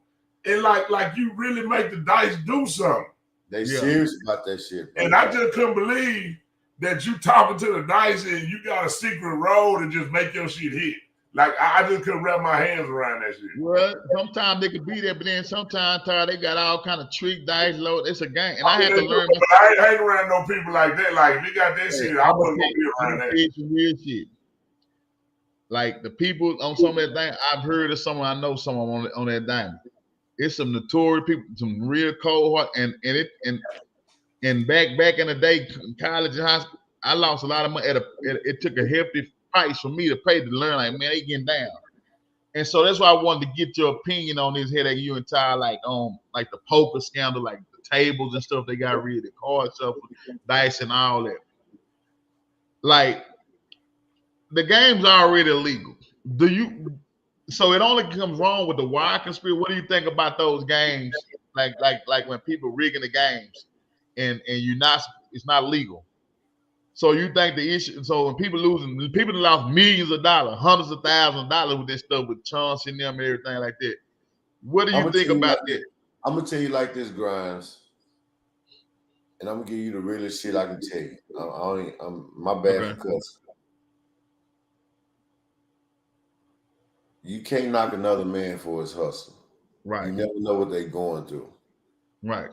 and like you really make the dice do something. They serious about that shit, bro. And I just couldn't believe that you talking to the dice and you got a secret road to just make your shit hit. Like I just couldn't wrap my hands around that shit. Well, sometimes they could be there, but then sometimes they got all kind of trick dice load. It's a game, and I had to learn. But I ain't hanging around no people like that. Like if you got that shit, I wasn't gonna be around that. Some real shit. Like the people on some of that thing, I've heard of someone, I know someone on that thing. It's some notorious people, some real cold heart, and back in the day, college and high school, I lost a lot of money. It took a hefty price for me to pay to learn. Like, man, they getting down, and so that's why I wanted to get your opinion on this Hedake. You and Ty, like like the poker scandal, like the tables and stuff they got rid of, the card stuff, dice and all that. Like, the game's already illegal. So it only comes wrong with the wire conspiracy. What do you think about those games? Like when people rigging the games and it's not legal. So you think the issue? So when people lost millions of dollars, hundreds of thousands of dollars with this stuff, with Chauncey and them and everything like that. What do you think about that? I'm gonna tell you like this, Grimes, and I'm gonna give you the realest shit I can tell you. I'm my bad for cussing. You can't knock another man for his hustle. Right. You never know what they're going through. Right.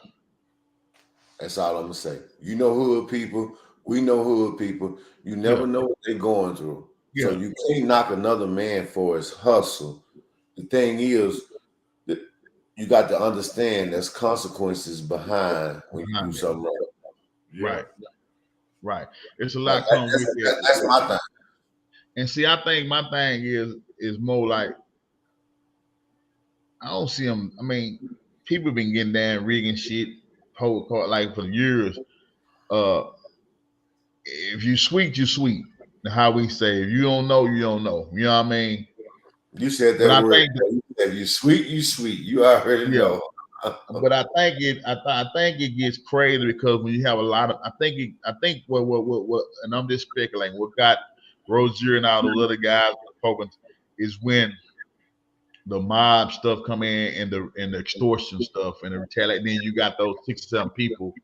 That's all I'm gonna say. You know hood people. We know hood people. You never know what they're going through. Yeah. So you can't knock another man for his hustle. The thing is that you got to understand there's consequences behind when you do something wrong. Right. Right. It's a lot comes with it. That's my thing. And see, I think my thing is more like, I don't see them. I mean, people been getting down rigging shit, like for years. If you sweet, you sweet. How we say, if you don't know, you don't know. You know what I mean? You said that word. If you sweet, you sweet. You already know. but I think it gets crazy because when you have a lot of, I think what, and I'm just speculating. What got Rozier and all those other guys focused is when the mob stuff come in and the extortion stuff and the retaliate. Then you got those 67 people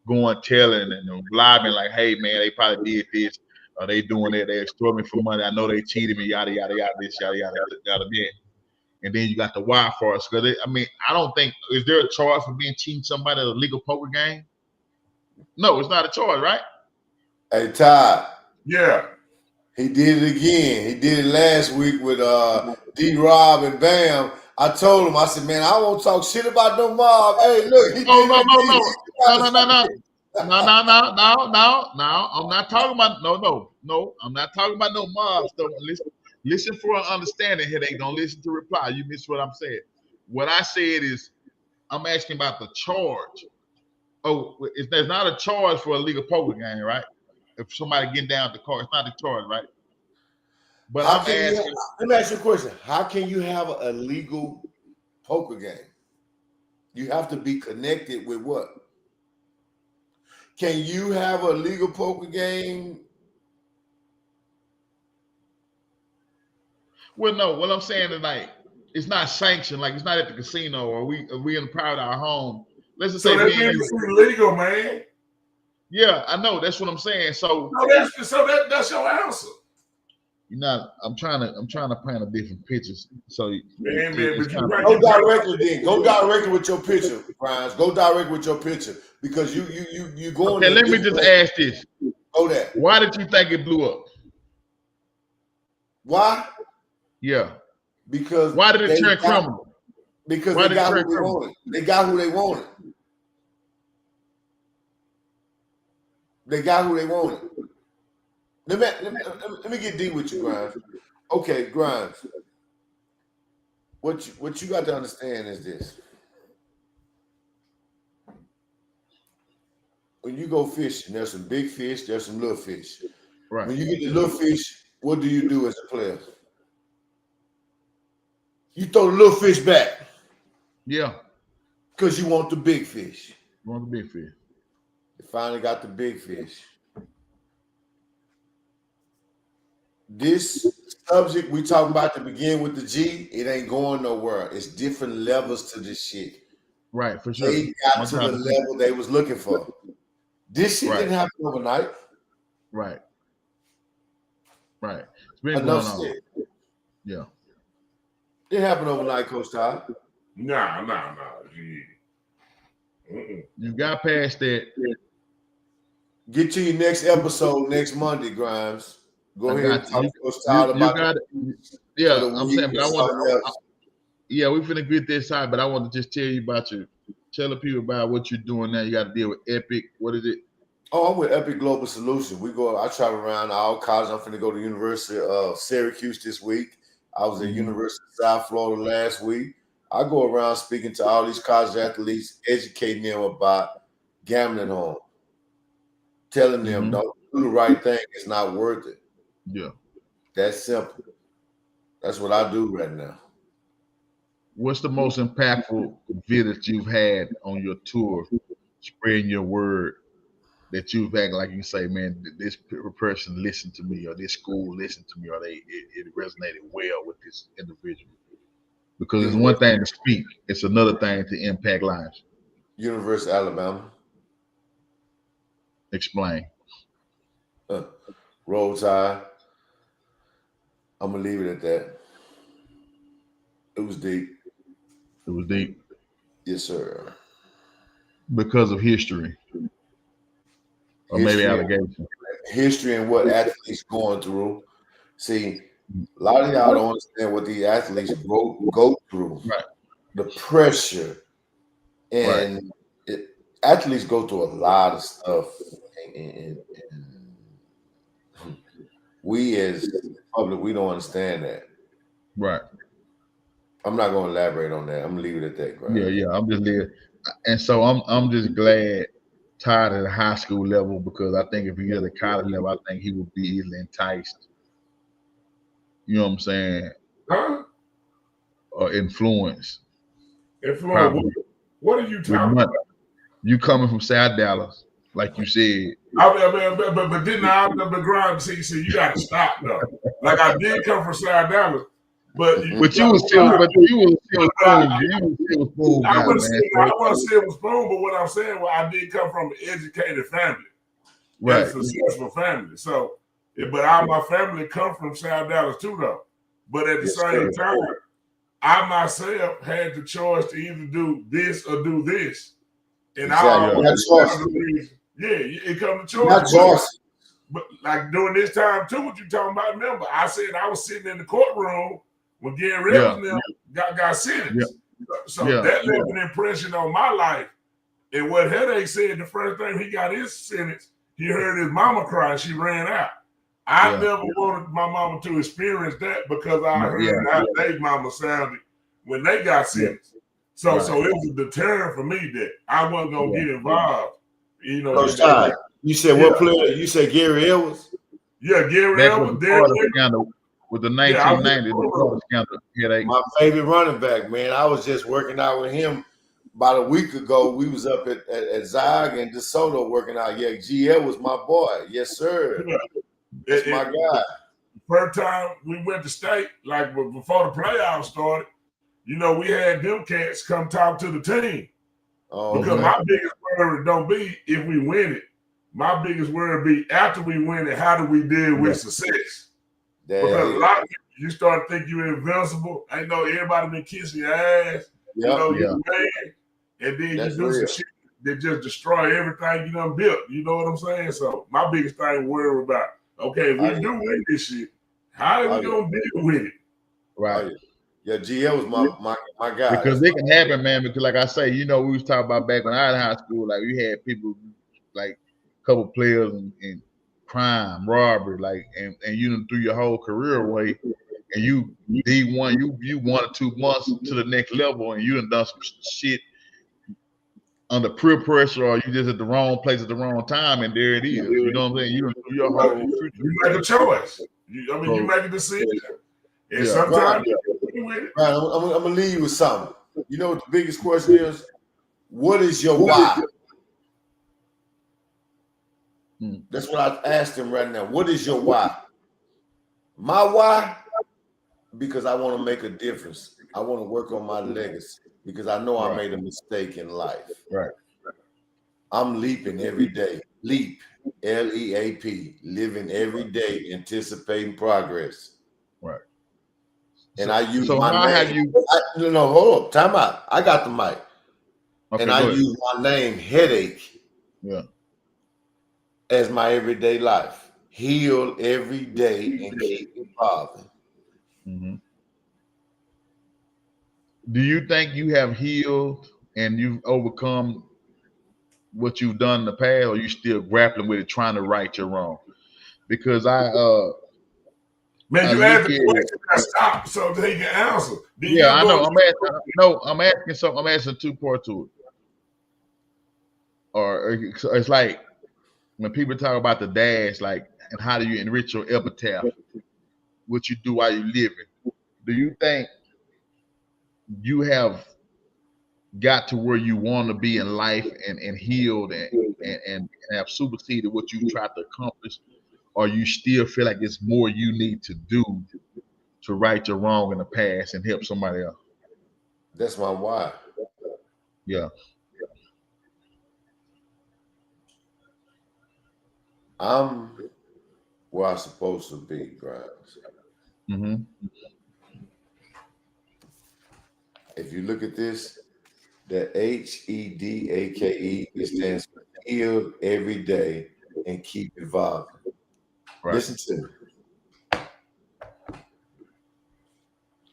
going telling and blabbing like, hey man, they probably did this, or they doing that, they extort me for money. I know they cheated me, yada yada yada, this yada yada yada that. And then you got the wildfires. Because I mean, I don't think is there a charge for being cheating somebody at a legal poker game? No, it's not a charge, right? Hey Todd. Yeah. He did it again. He did it last week with D-Rob and Bam. I told him, I said, man, I won't talk shit about no mob. Hey, look, he Oh did it again. No. I'm not talking about no. I'm not talking about no mob stuff. Listen for an understanding, Hedake. Don't listen to reply. You missed what I'm saying. What I said is, I'm asking about the charge. Oh, there's not a charge for a legal poker game, right? If somebody getting down the car, it's not a charge, right? But I'm asking. Let me ask you a question. How can you have a legal poker game? You have to be connected with what? Can you have a legal poker game? Well, no. What I'm saying is like it's not sanctioned. Like it's not at the casino or we in the private our home. Let's just say that means it's illegal, man. Yeah, I know. That's what I'm saying. So that's your answer. You're not. I'm trying to paint a different picture. So go directly then. Go directly with your picture, Grimes. Go direct with your picture because you going. Okay, let me just ask this. Go there. Why did you think it blew up? Why? Yeah. Because why did it turn criminal? Because they got who they wanted. They got who they wanted. They got who they wanted. Let me get deep with you, Grimes. Okay, Grimes. What you got to understand is this. When you go fishing, there's some big fish, there's some little fish. Right. When you get the little fish, what do you do as a player? You throw the little fish back. Yeah. Because you want the big fish. You want the big fish. You finally got the big fish. This subject we talking about to begin with the G, it ain't going nowhere. It's different levels to this shit. Right, for sure. They got to the level they was looking for. This shit didn't happen overnight. Right. Right. It's been Enough going on. shit. Yeah. Didn't happen overnight, Coach Todd. Nah. You got past that. Get to your next episode next Monday, Grimes. Go ahead and talk to Coach Todd about yeah, I'm saying, but I want to. Yeah, we finna get this side, but I want to just tell you about tell the people about what you're doing now. You got to deal with Epic. What is it? Oh, I'm with Epic Global Solutions. I travel around all colleges. I'm finna go to the University of Syracuse this week. I was at University of South Florida last week. I go around speaking to all these college athletes, educating them about gambling home, telling them don't do the right thing. It's not worth it. Yeah. That's simple. That's what I do right now. What's the most impactful visit you've had on your tour, spreading your word that you've had? Like you say, man, this person listened to me, or this school listened to me, or it resonated well with this individual. Because it's one thing to speak, it's another thing to impact lives. University of Alabama. Explain. Roll Tide. I'm gonna leave it at that. It was deep. It was deep. Yes, sir. Because of history. Or maybe allegation. History and what athletes going through. See, a lot of y'all don't understand what these athletes go through. Right. The pressure. And athletes go through a lot of stuff. And we as the public, we don't understand that. Right. I'm not going to elaborate on that. I'm going to leave it at that, Grant. Yeah. I'm just leaving. And so I'm just glad Todd at the high school level, because I think if he at the college level, I think he would be easily enticed. You know what I'm saying? Huh? Or influenced. Influence. What are you with talking money. about? You coming from South Dallas, like you said. But didn't I the grind? See, you got to stop though. Like I did come from South Dallas, but you But got to stop. you was still spoon. You was still spoon I guy, wouldn't man. say I wouldn't say it was spoon, but what I'm saying, well, I did come from an educated family and a Right. successful family. So, but all my family come from South Dallas too, though. But at the same time, I myself had the choice to either do this or do this, and it comes to choice. But like during this time too, what you talking about? Remember, I said I was sitting in the courtroom when Gary Evans got sentenced. So that left an impression on my life. And what Hedake said, the first time he got his sentence, he heard his mama cry. She ran out. I never wanted my mama to experience that because I heard how their mama sounded when they got sentenced. So it was a deterrent for me that I wasn't gonna get involved. You know, you said what player? You said Gary Evans? Yeah, Gary Evans. With the 1990, the scandal. My favorite running back, man. I was just working out with him about a week ago. We was up at Zog and DeSoto working out. Yeah, GL was my boy. Yes, sir. That's my guy. First time we went to state, like before the playoffs started, you know, we had them cats come talk to the team. Because my biggest worry don't be if we win it. My biggest worry be after we win it, how do we deal with success? Because a lot of people, you start to think you're invincible. I know everybody been kissing your ass. You know, you man, and then you do some shit that just destroy everything you done built. You know what I'm saying? So my biggest thing worry about, okay, if we do win this shit, how are we gonna deal with it? Right. Yeah, GL was my guy. Because it can happen, man. Because like I say, you know, we was talking about back when I was in high school, like we had people like a couple players in crime, robbery, like and you done threw your whole career away, and you D1, you 1 or 2 months to the next level, and you done done some shit under peer pressure, or you just at the wrong place at the wrong time, and there it is. You know what I'm saying? You done threw your whole future. You make a choice. You make a decision. And sometimes I'm gonna leave you with something. You know what the biggest question is? What is your why? That's what I asked him right now. What is your why? My why? Because I want to make a difference. I want to work on my legacy because I know I made a mistake in life. Right. I'm leaping every day. Leap, LEAP, living every day, anticipating progress. Right. And I use my name. No, hold on. Time out. I got the mic. Okay, and I use my name, Hedake, as my everyday life. Heal every day and keep evolving. Mm-hmm. Do you think you have healed and you've overcome what you've done in the past, or you still grappling with it, trying to right your wrong? Because man, you asked the question, I stop so that he can answer. I know. I'm asking something. I'm asking 2 parts to it. Or it's like when people talk about the dash, like, and how do you enrich your epitaph, what you do while you're living. Do you think you have got to where you want to be in life and healed and have superseded what you tried to accomplish, or you still feel like it's more you need to do to right your wrong in the past and help somebody else? That's my why. Yeah. I'm where I'm supposed to be, Grimes. Mm-hmm. If you look at this, the HEDAKE, it stands for heal every day and keep evolving. Right. Listen to me.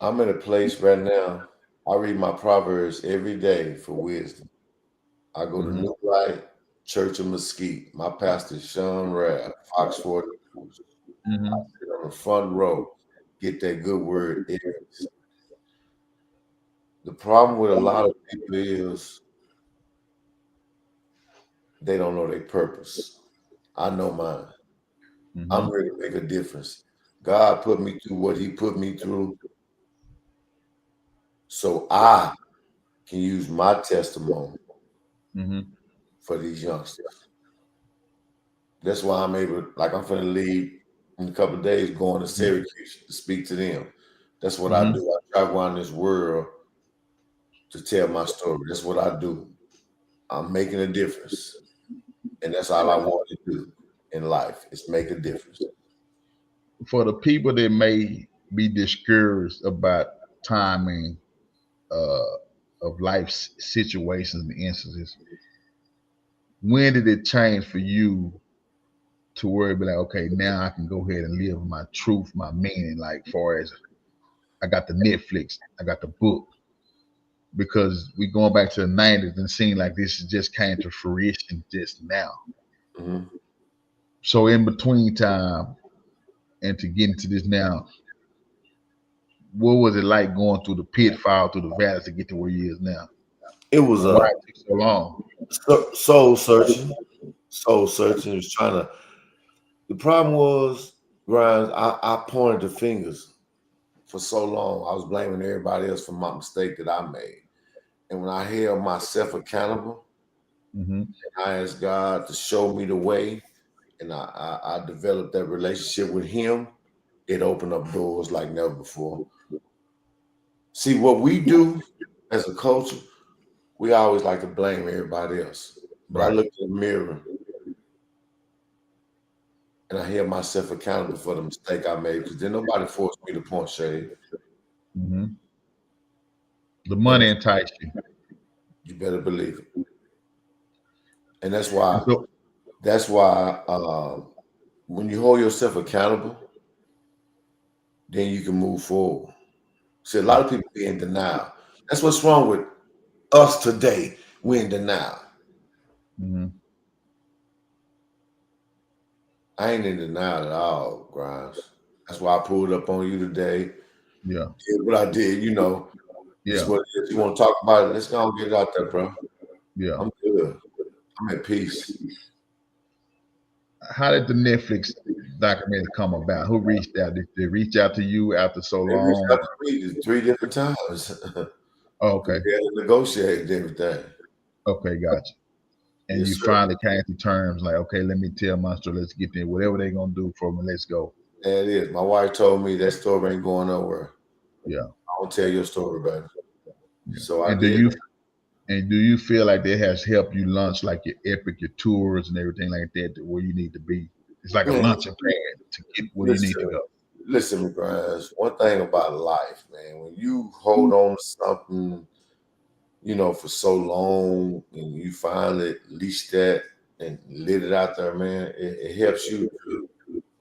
I'm in a place right now. I read my Proverbs every day for wisdom. I go to New Light Church of Mesquite. My pastor is Sean Rabb, Fox 40. I sit on the front row, get that good word. The problem with a lot of people is they don't know their purpose. I know mine. I'm ready to make a difference. God put me through what he put me through so I can use my testimony Mm-hmm. for these youngsters. That's why I'm able, like I'm finna leave in a couple of days going to Syracuse to speak to them. That's what I do. I travel around this world to tell my story. That's what I do. I'm making a difference. And that's all I want to do in life is make a difference. For the people that may be discouraged about timing of life's situations and instances, when did it change for you to where it be like, okay, now I can go ahead and live my truth, my meaning, like far as I got the Netflix, I got the book, because we going back to the 90s and seeing like this just came to fruition just now. Mm-hmm. So in between time and to get into this now, what was it like going through the pitfall, through the valleys to get to where you is now? It was And why it took so long? soul searching. Soul searching. It was trying to. The problem was, Grimes, I pointed the fingers for so long. I was blaming everybody else for my mistake that I made. And when I held myself accountable, Mm-hmm. and I asked God to show me the way, and I developed that relationship with Him, it opened up doors like never before. See, what we do as a culture, we always like to blame everybody else. But I Right. looked in the mirror and I held myself accountable for the mistake I made because then nobody forced me to point shade. Mm-hmm. The And money enticed you. you better believe it. And that's And why so, when you hold yourself accountable, then you can move forward. See, a lot of people be in denial. That's what's wrong with us today. We're in denial. mm-hmm. I ain't in denial at all, Grimes. That's why I pulled up on you today. Yeah. Did what I did, It's Yeah. what it is. You want to talk about it? Let's go and get it out there, bro. Yeah. I'm good. I'm at peace. How did the Netflix documentary come about? Who reached out? Did they reach out to you after so They reached long? out to me 3 different times. Oh, okay. We had to negotiate everything. Okay, gotcha. And Yes, you sir. finally came to terms like, okay, let me tell my story. Let's get there. Whatever they're gonna do for me, let's go. There it is. My wife told me that story ain't going nowhere. Yeah. I'll tell your story, baby. Yeah. So I And do did. you feel like that has helped you launch like your epic, your tours and everything like that to where you need to be? It's like a Man, launching pad to get where you need to go. listen, McGrath. One thing about life, man, when you hold on to something, for so long and you finally leashed that and lit it out there, man, it helps you to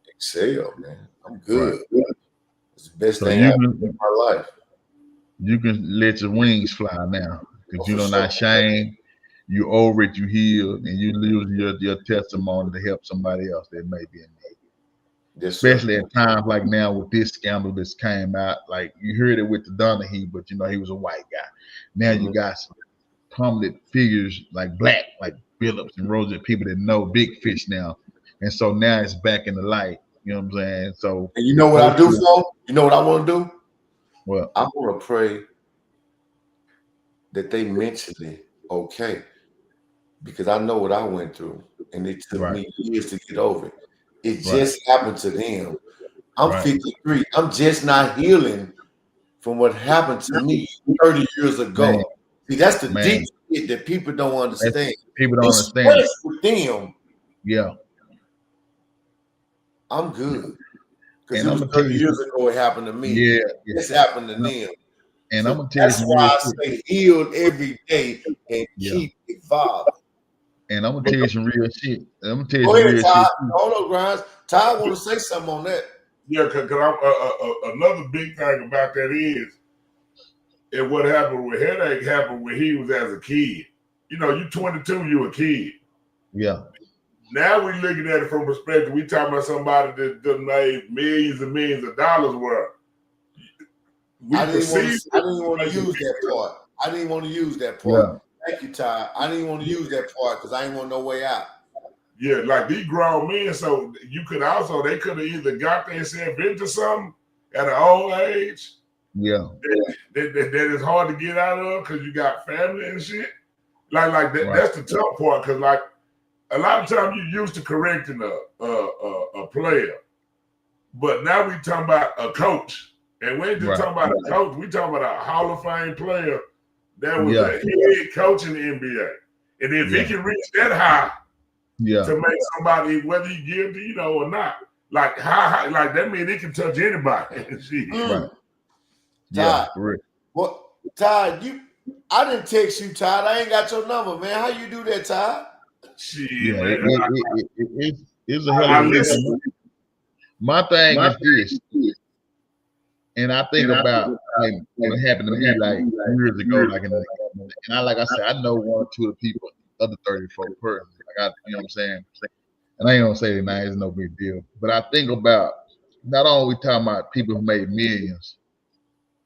excel, man. I'm Right. good. It's the best So thing I've done in my life. you can let your wings fly now because Oh, you for don't sure. not shame. You over it, you healed, and you use your testimony to help somebody else that may be in need. Yes, Especially sir. at times like now with this scandal that's came out, like you heard it with the Donahue, but he was a white guy. Now you Mhm. got some prominent figures like black, like Phillips and Rosa, people that know big fish now, and so now it's back in the light. You know what I'm saying? So And you the know what I do, culture, for? You know what I want to do? well, I want to pray that they mentally okay, because I know what I went through, and it took right, me years to get over it. It right, just happened to them. I'm right, 53. I'm just not healing from what happened to me 30 years man, ago. See, that's the deep man. shit that people don't That's, understand. people don't It's understand. fresh with them. Yeah, I'm good. Because and it I'm was gonna tell 30 you years some. ago it happened to me. Yeah, yeah. This happened to And I'm, them. and So I'm gonna tell you that's some real why I shit. stay healed every day and Yeah, keep evolving. and I'm gonna tell you some real shit. I'm gonna tell you Go some ahead, real Ty. shit too. Hold on, Grimes. Ty want to say something on that. Yeah, because another big thing about that is, and what happened with Headache happened when he was as a kid. You 22, you a kid. Yeah, Now we looking at it from perspective. We talking about somebody that done made millions and millions of dollars worth. We I didn't want perceive to it use that part. I didn't want to use that part. yeah, Thank you, Ty. I didn't want to use that part because I ain't want no way out. yeah, like these grown men. So they could have either got themselves into something at an old age, Yeah. That is hard to get out of because you got family and shit. Like that. Right. That's the tough part because like a lot of times you're used to correcting a player, but now we talking about a coach, and we ain't just talking about a coach. We talking about a Hall of Fame player that was a head coach in the NBA, and if he can reach that high, to make somebody whether he guilty, or not, like how like that means he can touch anybody. Right. Todd, correct. What, Todd? I didn't text you, Todd. I ain't got your number, man. How you do that, Todd? Shit, man. It's a I hell of a listen. lesson. My thing is this, and I think about like what happened to me like years ago, like and like I said, I know one or two of the people, other 34 persons. Like you know what I'm saying? And I ain't gonna say that now, it's no big deal. But I think about not only we talking about people who made millions,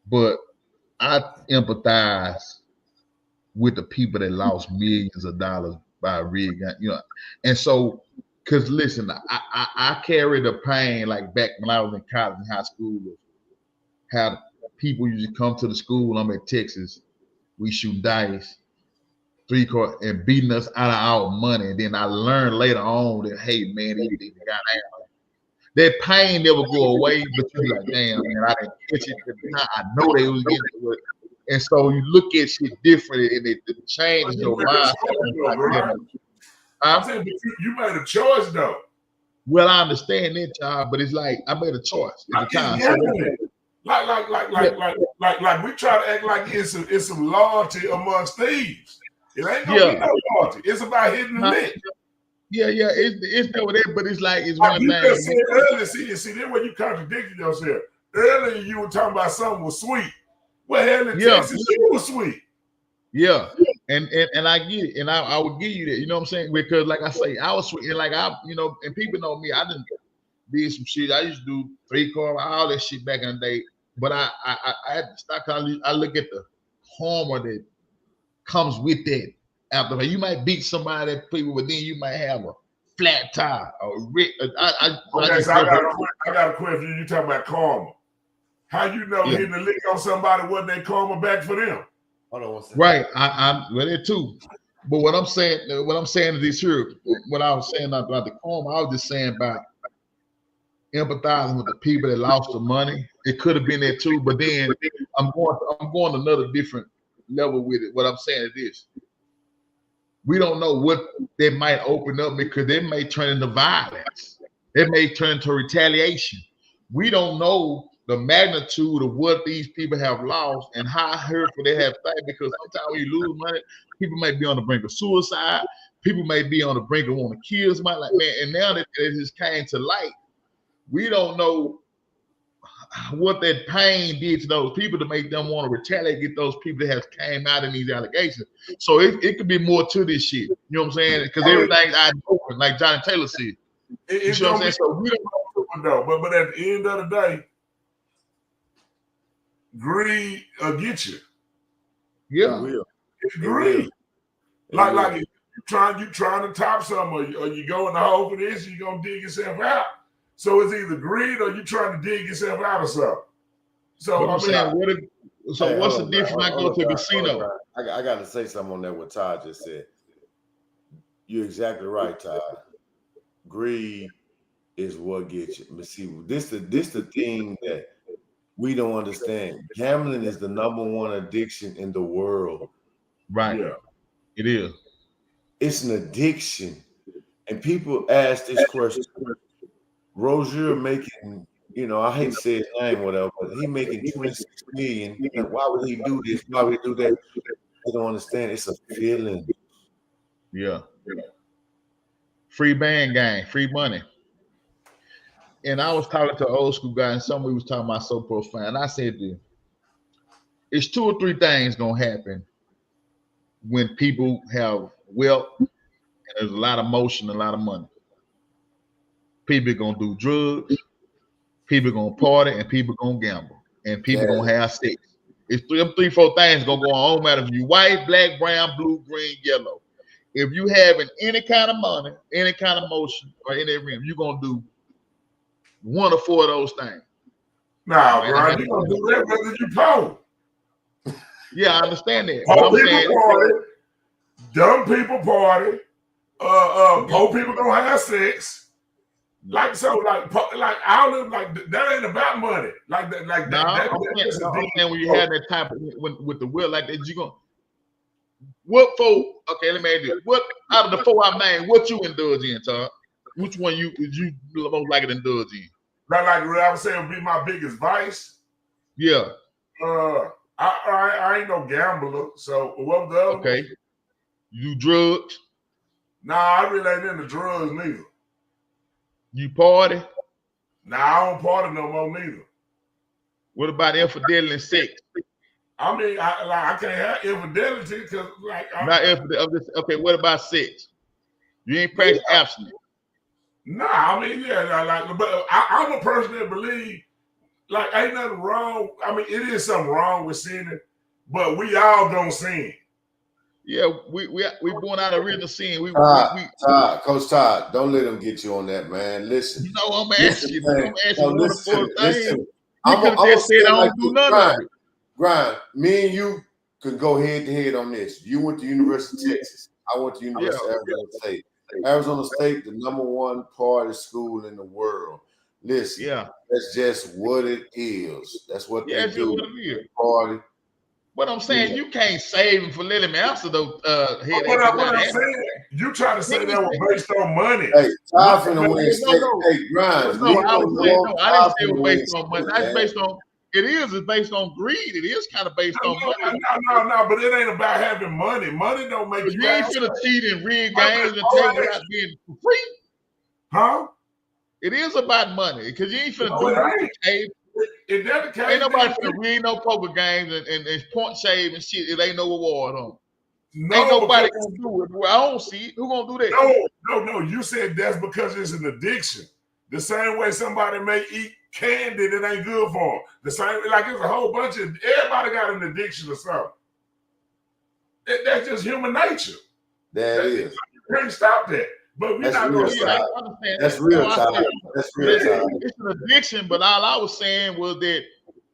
but I empathize with the people that lost millions of dollars by a rig, and so because listen, I carry the pain like back when I was in college and high school, how people used to come to the school. I'm in Texas, we shoot dice, 3-card, and beating us out of our money. And then I learned later on that hey man, they got out. That pain never go away, but you be like, damn man, I didn't catch it. I know they was getting it. And so you look at shit different, and it changes your mindset. I'm saying, but you made a choice though. Well, I understand that, child, but it's like I made a choice at the time. Like we try to act like it's some loyalty amongst thieves. It ain't gonna be no loyalty. It's about hitting the lick. Yeah, it's no that, but it's like it's like one you thing. Just said earlier, see, then when you contradicted yourself. Earlier, you were talking about something was sweet. Well, hell, in Texas, you was sweet. Yeah, and I get it, and I would give you that. You know what I'm saying? Because like I say, I was sweet, and like and people know me. I didn't did some shit. I used to do 3-card, all that shit back in the day. But I had to stop. I look at the karma that comes with that. After you might beat somebody, people, but then you might have a flat tire or I got a question. You talking about karma? How you know hitting the lick on somebody wasn't that karma back for them? Right, I'm well there too. But what I'm saying is this here. What I was saying about the karma, I was just saying about empathizing with the people that lost the money. It could have been there too, but then I'm going another different level with it. What I'm saying is this: we don't know what they might open up because they may turn into violence. It may turn into retaliation. We don't know the magnitude of what these people have lost and how hurtful they have been, because sometimes when you lose money, people may be on the brink of suicide. People may be on the brink of wanting to kill somebody. Like, man, and now that it just came to light, we don't know what that pain did to those people to make them want to retaliate against those people that have came out in these allegations. So it could be more to this shit. You know what I'm saying? Because everything's out open, like Johnny Taylor said. You know what I'm saying? So we don't know. But at the end of the day, greed will get you. Yeah. It's greed. Like you trying to top something, or you go in the hole for this, you're gonna dig yourself out. So it's either greed or you trying to dig yourself out of something. So I'm saying, what's the difference when I go to a casino? I got to say something on that what Todd just said. You're exactly right, Todd. Greed is what gets you. But see, this the thing that we don't understand. Gambling is the #1 addiction in the world. Right. Yeah. It is. It's an addiction. And people ask this question. Rozier making, I hate to say his name, whatever, but he making $26 million. Why would he do this? Why would he do that? I don't understand. It's a feeling. Yeah. Free band gang, free money. And I was talking to an old school guy, and somebody was talking about so profound. I said, it's 2 or 3 things gonna happen when people have wealth and there's a lot of motion, a lot of money. People are gonna do drugs, people are gonna party, and people are gonna gamble, and people are gonna have sex. It's 3, 4 things gonna go on. No matter if you white, black, brown, blue, green, yellow. If you having any kind of money, any kind of motion, or any rim, you're gonna do 1 or 4 of those things. Nah, Man, bro, you gonna do that whether you poor. Yeah, I understand that. But Poor I'm people saying, party, dumb people party, poor people gonna have sex. Like so, like I don't live like that ain't about money. Like that, like no, that. I'm saying when you have that type of with the will like that, you gonna what for? Okay, let me ask you. What out of the four I named, what you indulge in, Todd? Which one you most likely to indulge in? Like what I was saying would be my biggest vice. Yeah. I ain't no gambler. So what was the other Okay. one? You do drugs? Nah, I really ain't into drugs neither. You party? Nah, I don't party no more neither. What about infidelity and sex? I mean, I can't have infidelity because Not infidelity. Okay, what about sex? You ain't practice abstinence. Nah, I mean, yeah, but I'm a person that believe like ain't nothing wrong. I mean, it is something wrong with sinning, but we all don't sin. Yeah, we born out of original sin. Coach Todd, don't let him get you on that, man. Listen. You know, I'm Listen, asking. man. I'm asking one of four things. You I'm could have gonna just said say I it don't like do this. none of it. Grind, me and you could go head to head on this. You went to University of Texas. I went to University of Arizona State. Arizona State, the #1 party school in the world. Listen, that's just what it is. That's what they That's do. what it is. Party. But I'm saying you can't save him for letting me answer those Hedake. What I'm saying, you try to say that was based on money. Hey, Todd finna win state. Hey, Grimes, no, I didn't say it was based on money. That's based on. It's based on greed. It is kind of based on money. No, but it ain't about having money. Money don't make you ain't finna cheat and rig games and take it out being free. Huh? It is about money because you ain't finna do it. Ain't nobody finna rig no poker games and point shave and shit. It ain't no reward on. No, ain't nobody gonna do it. Well, I don't see it. Who gonna do that? No. You said that's because it's an addiction. The same way somebody may eat candy that ain't good for them. The same like it's a whole bunch of everybody got an addiction or something. That's just human nature. That is. You can't stop that. But we're not gonna say that's real time. That's real time. It's an addiction, but all I was saying was that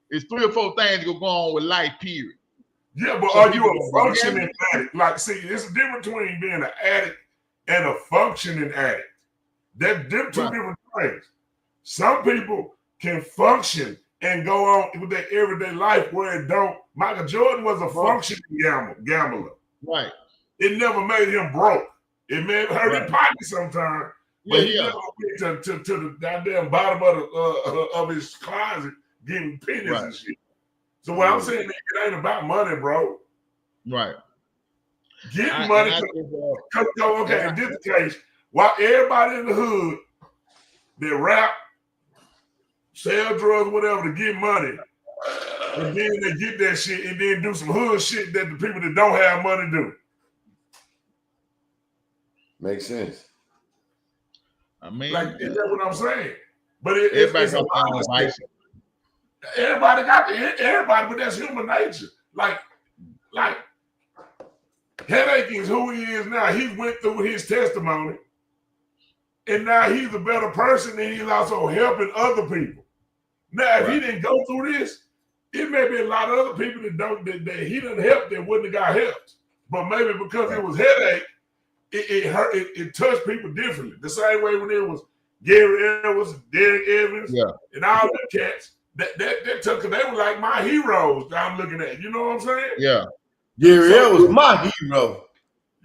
it's 3 or 4 things that go on with life, period. Yeah, but are you a functioning addict? Like, see, it's a difference between being an addict and a functioning addict. They're two different things. Some people can function and go on with their everyday life where it don't. Michael Jordan was a functioning gambler. Right. It never made him broke. It may have hurt his pocket sometimes, but he never went to the goddamn bottom of his closet getting pennies and shit. So what I'm saying is it ain't about money, bro. Right. Getting money. Okay, in this case, while everybody in the hood, they rap, sell drugs, whatever, to get money, and then they get that shit and then do some hood shit that the people that don't have money do. Makes sense. I mean, like, is that what I'm saying? But it's a lot of vice. Everybody got everybody, but that's human nature. Like Hedake is who he is now. He went through his testimony, and now he's a better person, and he's also helping other people. Now, if he didn't go through this, it may be a lot of other people that he didn't help that wouldn't have got helped. But maybe because it was Hedake, it hurt. It touched people differently. The same way when it was Gary Edwards, Derek Evans, and all them cats. That took, they were like my heroes that I'm looking at. You know what I'm saying? Yeah. Gary Edwards was my hero.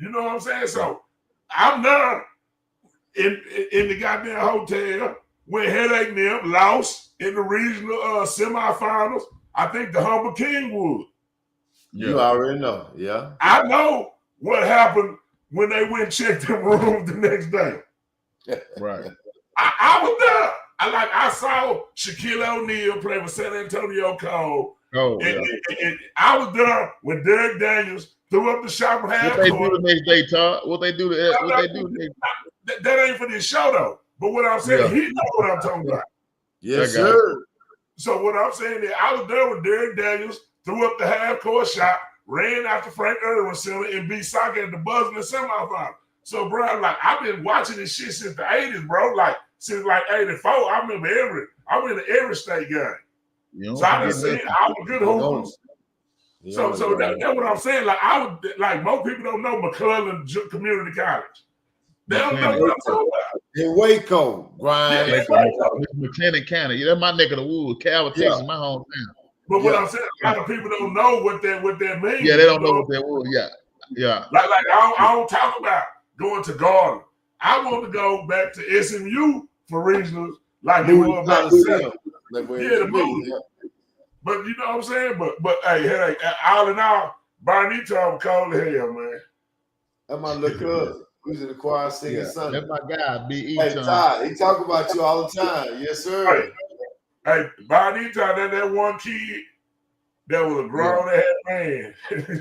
You know what I'm saying? So I'm there in the goddamn hotel when Hedake and them lost in the regional semifinals. I think the Humble King would. You already know. Yeah. I know what happened when they went and checked them rooms the next day. Right. I was there. I saw Shaquille O'Neal play with San Antonio Cole. And I was there when Derek Daniels threw up the shot from half court. What they do the next day, Todd? What they do that ain't for this show though. But what I'm saying, he know what I'm talking about. Yes, sir. So what I'm saying is I was there when Derek Daniels threw up the half court shot, ran after Frank Irwin Center, and beat Saka at the buzzer in the semifinal. So, bro, I've been watching this shit since the 80s, bro. Since 84. I went to every state game. You So I don't done forget seen nothing. I was good hoopers. So that's what I'm saying. Like I would like most people don't know McClellan Community College. They don't know what I'm talking about. In Waco, Grimes. McLennan County. Yeah, that's my neck of the woods. Calvin, Texas, my hometown. But what I'm saying, a lot of people don't know what that means. Yeah, they don't know what that was. Yeah. Like I don't talk about going to Garland. I want to go back to SMU for regionals, like you were back to the movie. But you know what I'm saying? But hey, all in all, Barnito was cold as hell, man. That's my little cousin. Who's in the choir singing Sunday. That's my guy, B.E. Hey, Todd, he talk about you all the time. Yes, sir. Hey, Barnito, that one kid that was a grown ass man.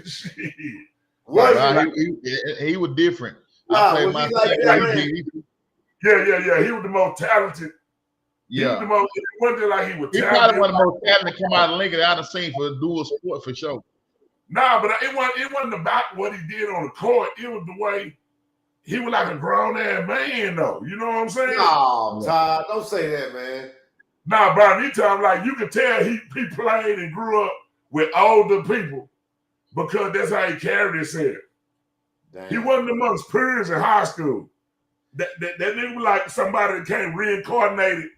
Shit. He was different. Was he like that? Yeah. He was the most talented. Yeah. He was the most. It wasn't like he was talented. He probably one of the most talented come out of Lincoln that I've seen for a dual sport for sure. Nah, but it wasn't about what he did on the court. It was the way he was like a grown ass man, though. You know what I'm saying? No, Todd, don't say that, man. Nah, Barnito, I'm like, you can tell he played and grew up with older people because that's how he carried himself. Damn. He wasn't amongst peers in high school. That nigga was like somebody that came reincarnated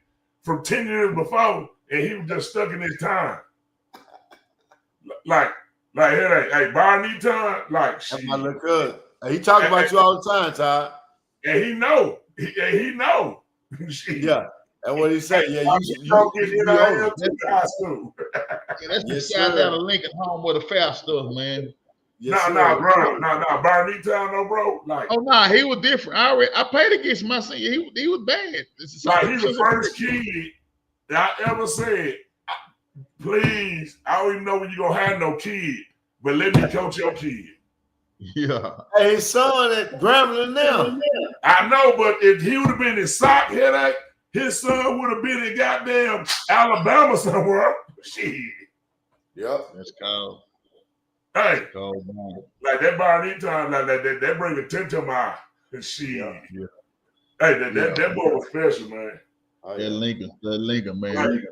from 10 years before, and he was just stuck in his time. Like hey, Barnito, like that's my little cousin. He talk about you all the time, Todd. And he know. Yeah. And what he say? Yeah, you don't get in high school. That's the guy down in Lincoln home with the fast stuff, man. Yes, bro. Barnito, no, bro. Like, he was different. I played against my senior. He was bad. Like he's the first kid that I ever said, please, I don't even know when you're gonna have no kid, but let me coach your kid. Yeah. Hey, his son at Grambling now. I know, but if he would have been in sock Hedake, his son would have been in goddamn Alabama somewhere. Shit. Yep. That's cold. Hey. Cold, man. Like that Barnito, like that bring attention to my shit. Yeah. Hey, that boy was special, man. That Lincoln, man. Like,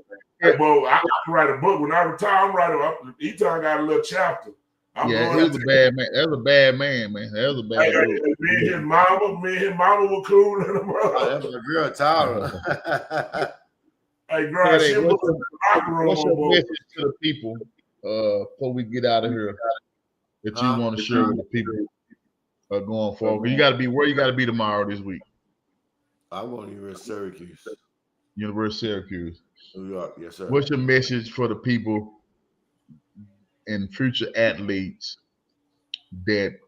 hey, boy, I can write a book. When I retire, I'm writing each time I got a little chapter. He was a bad man. That was a bad man. That was a bad man. Me and his mama were cool. That's my girl, Tyra. Hey, girl, what's your message to the people before we get out of here that you want to share with the people going forward? You got to be where you got to be tomorrow this week. I'm going to University of Syracuse. University of Syracuse. New York, yes, sir. What's your message for the people and future athletes that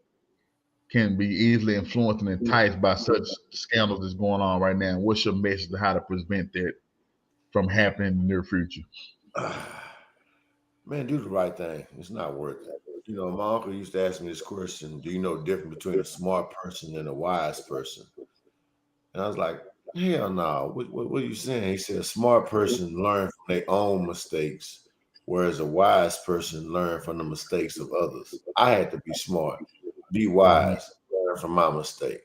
can be easily influenced and enticed by such scandals that's going on right now? What's your message to how to prevent that from happening in the near future? Man, do the right thing. It's not worth it. You know, my uncle used to ask me this question: do you know the difference between a smart person and a wise person? And I was like, hell no. What are you saying? He said a smart person learns from their own mistakes, whereas a wise person learns from the mistakes of others. I had to be smart, be wise, learn from my mistake.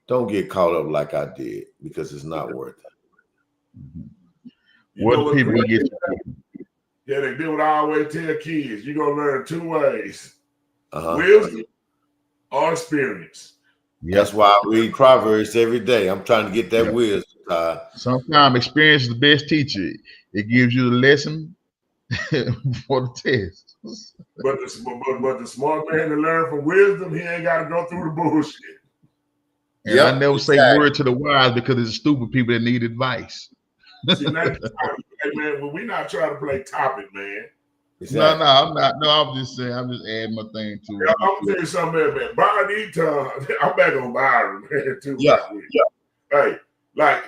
Don't get caught up like I did, because it's not worth it. What do people get you? Yeah, they do what I always tell kids. You're going to learn two ways. Wisdom or experience. That's why I read Proverbs every day. I'm trying to get that wisdom. Sometimes experience is the best teacher. It gives you the lesson for the test. But the smart man to learn from wisdom, he ain't got to go through the bullshit. And I never say word to the wise because it's stupid people that need advice. See, man, we're not trying to play topic, man. Exactly. No, I'm not. No, I'm just saying. I'm just adding my thing to it. I'm gonna tell you something, man. Barnito, I'm back on Byron, man. Too. Yeah. Hey, like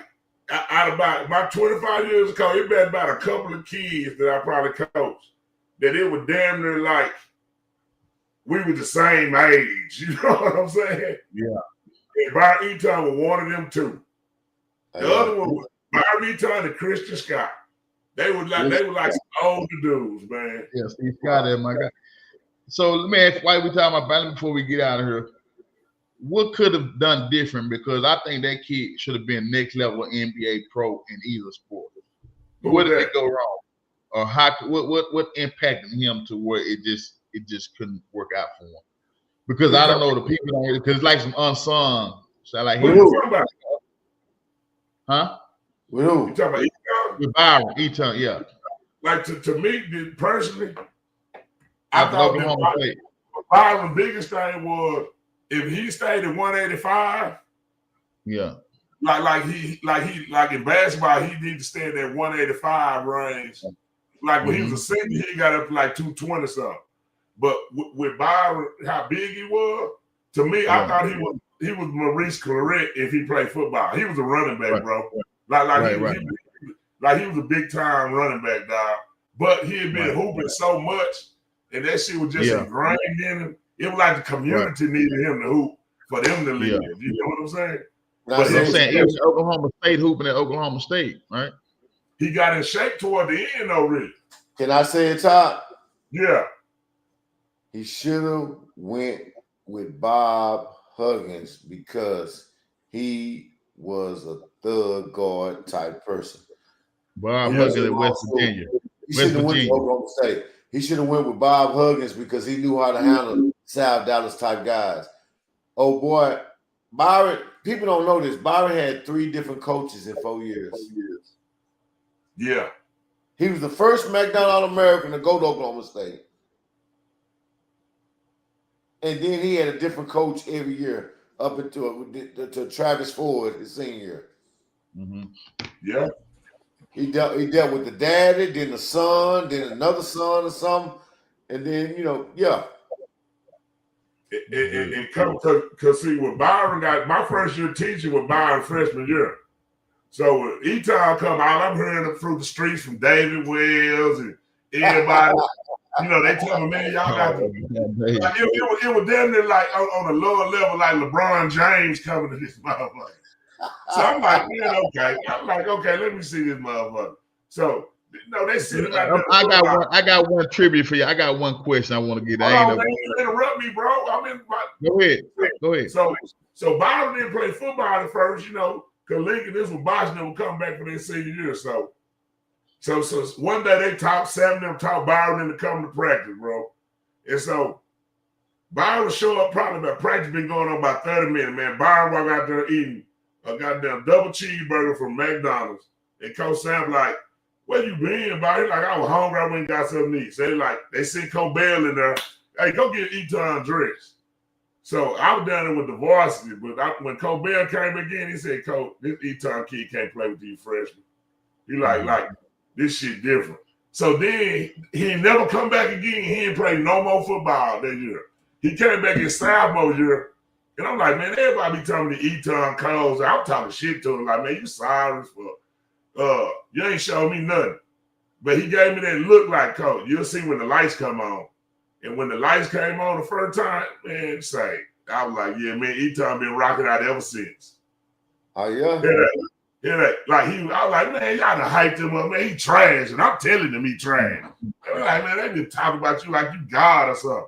out about my 25 years ago, it been about a couple of kids that I probably coached that it was damn near like we were the same age. You know what I'm saying? Yeah. And Barnito was one of them too. The other one was Barnito and Christian Scott. They were like some older dudes, man. Yeah, Steve Scott there, my guy. So let me ask, why we talking about Biden before we get out of here? What could have done different? Because I think that kid should have been next level NBA pro in either sport. What did it go wrong? or what impacted him to where it just couldn't work out for him? Because I don't know the people don't because it's like some unsung. So like What him, you talking about? huh? With You who? talking about Eton? With Byron, Eton, yeah. Like to me personally, I After thought that Oklahoma State. Byron's biggest thing was if he stayed at 185. Yeah. Like in basketball, he need to stay in that 185 range. Like when he was a senior, he got up to like 220 something. But with Byron, how big he was, to me, I thought he was Maurice Claret if he played football. He was a running back, bro. He was a big time running back, dog. But he had been hooping so much, and that shit was just ingrained in him. It was like the community needed him to hoop for them to leave. You know what I'm saying? But I'm saying even Oklahoma State hooping at Oklahoma State, right? He got in shape toward the end already. Can I say it, Todd? Yeah. He should have went with Bob Huggins because he was a thug guard type person. Bob Huggins at West Virginia. He should have went to Oklahoma State. He should have went with Bob Huggins because he knew how to handle South Dallas type guys. Oh boy, Byron. People don't know this. Byron had 3 different coaches in 4 years. Yeah. He was the first McDonald All-American to go to Oklahoma State. And then he had a different coach every year up until to Travis Ford his senior year. Mm-hmm. Yeah. He dealt with the daddy, then the son, then another son or something. And then, It comes because see, with Byron got my first year teaching with Byron freshman year. So when Eton come out, I'm hearing through the streets from David Wells and everybody. They tell me, man, y'all got to. Like, it was damn near like on a lower level, like LeBron James coming to this motherfucker. So I'm like, man, okay. I'm like, okay, let me see this motherfucker. So they sitting like that. I got one trivia for you. I got one question I want to get. Hold on, man, you interrupt me, bro. Go ahead. So Byron didn't play football at first, because Lincoln, this was Boston would come back for their senior year. So one day they taught 7 of them taught Byron into coming to practice, bro. And so Byron would show up probably about practice been going on about 30 minutes, man. Byron walk out there eating a goddamn double cheeseburger from McDonald's. And Coach Sam like, where you been, Byron? Like, I was hungry, I went and got something to eat. So they sent Cole Bell in there, hey, go get Eton dressed. So I was down there with the varsity, but when Cole Bell came again, he said, Coach, this Eton kid can't play with these freshmen. He like, this shit different. So then he never come back again. He didn't play no more football that year. He came back in sophomore year, and I'm like, man, everybody be telling me the Eton clothes. I'm talking shit to him, like, man, you sorry for you ain't showing me nothing. But he gave me that look like, Coach, you'll see when the lights come on. And when the lights came on the first time, man, I was like, yeah, man, Eton been rocking out ever since. Oh, yeah? Yeah, like I was like, man, y'all done hyped him up, man. He trash, and I'm telling him he trash. I'm like, man, they been talking about you like you God or something.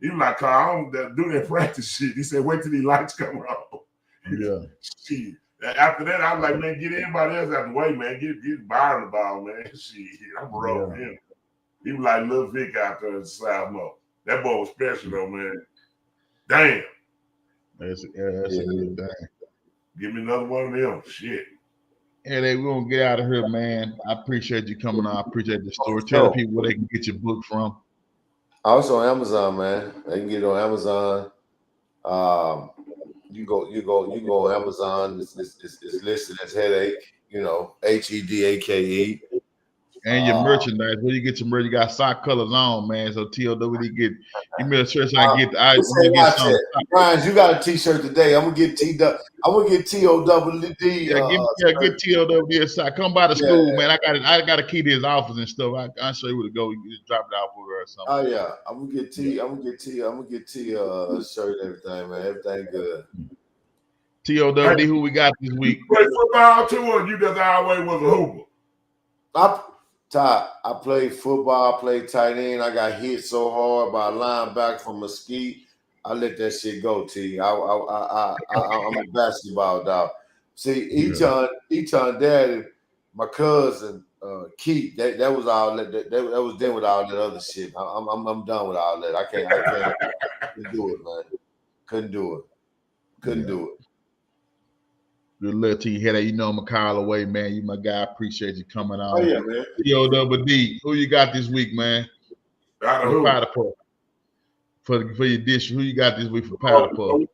He was like, Carl, I don't do that practice shit. He said, wait till these lights come on. Yeah. Shit. After that, I was like, man, get everybody else out the way, man. Get Byron the ball, man. Shit, I'm rolling him. He was like Lil Vic out there in Southmore. That boy was special though, man. Damn. That's a good thing. Give me another one of them. Shit. Hedake, we're gonna get out of here, man. I appreciate you coming on. I appreciate the story. Tell the people where they can get your book from. Also on Amazon, man. They can get it on Amazon. You go on Amazon. It's listed as Hedake. Hedake. And your merchandise. Where you get your merch? You got sock colors on, man. So TOW get you made sure I get Brian, you got a t-shirt today. I'm gonna get TOWD. Get TOW a sock. Come by the school, man. I got a key to his office and stuff. I'll show you where to go. You just drop it off over or something. Oh yeah. I'm gonna get T shirt and everything, man. Everything good. TOW, who we got this week? You play football too, or you just always was a hooper? I played football, I played tight end. I got hit so hard by a linebacker from Mesquite. I let that shit go, T. I'm a basketball dog. See, Eton daddy, my cousin, Keith. That was all that was done with all that other shit. I'm done with all that. I can't do it, man. Couldn't do it. Good luck to you, Hedake. You know I'm a call away, man. You my guy. Appreciate you coming on. Oh yeah, man. TOWD. Who you got this week, man? Powder Puff. For your district, who you got this week for Powder Puff? We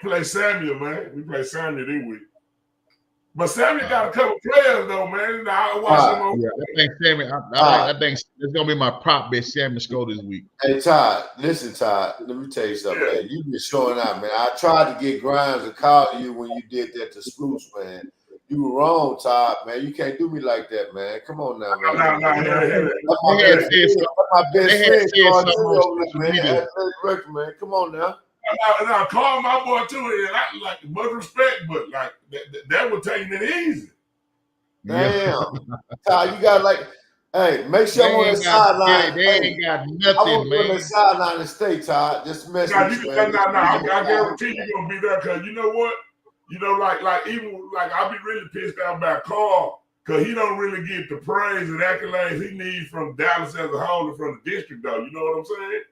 play Samuel, man. We play Samuel this week. But Samuel got a couple players though, man. I watch him on. Yeah, I think Samuel. I think it's gonna be my prop bet. Samuel score this week. Hey Todd, listen, Todd. Let me tell you something, man. You been showing out, man. I tried to get Grimes to call you when you did that to Spruce, man. You were wrong, Todd, man. You can't do me like that, man. Come on now, man. My best friend, man. Come on now. I call my boy too, and I like much respect, but like that would take it easy. Damn, Todd, you got hey, make sure I'm on the sideline. They ain't got nothing, man. On the sideline and stay, Todd. Just mess with you, man. I guarantee you're gonna be there because you know what? You know, even I'll be really pissed out about Carl because he don't really get the praise and accolades he needs from Dallas as a whole and from the district, though. You know what I'm saying?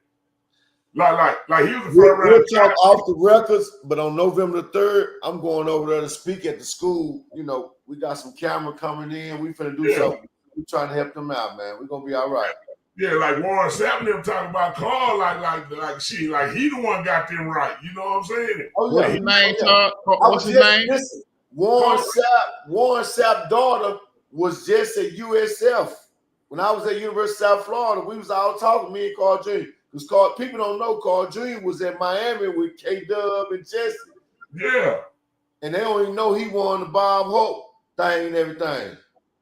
Like he was the first round. We'll talk off the records, but on November the 3rd, I'm going over there to speak at the school. You know, we got some camera coming in. We finna do something. We're trying to help them out, man. We're gonna be all right. Yeah, like Warren Sapp them talking about Carl, like he the one got them right. You know what I'm saying? Oh, what's his name, Todd? What's his name? Listen, Warren Sapp's daughter was just at USF. When I was at University of South Florida, we was all talking, me and Carl Jr. Because people don't know Carl Jr. was at Miami with K-Dub and Jesse. Yeah. And they don't even know he won the Bob Hope thing and everything.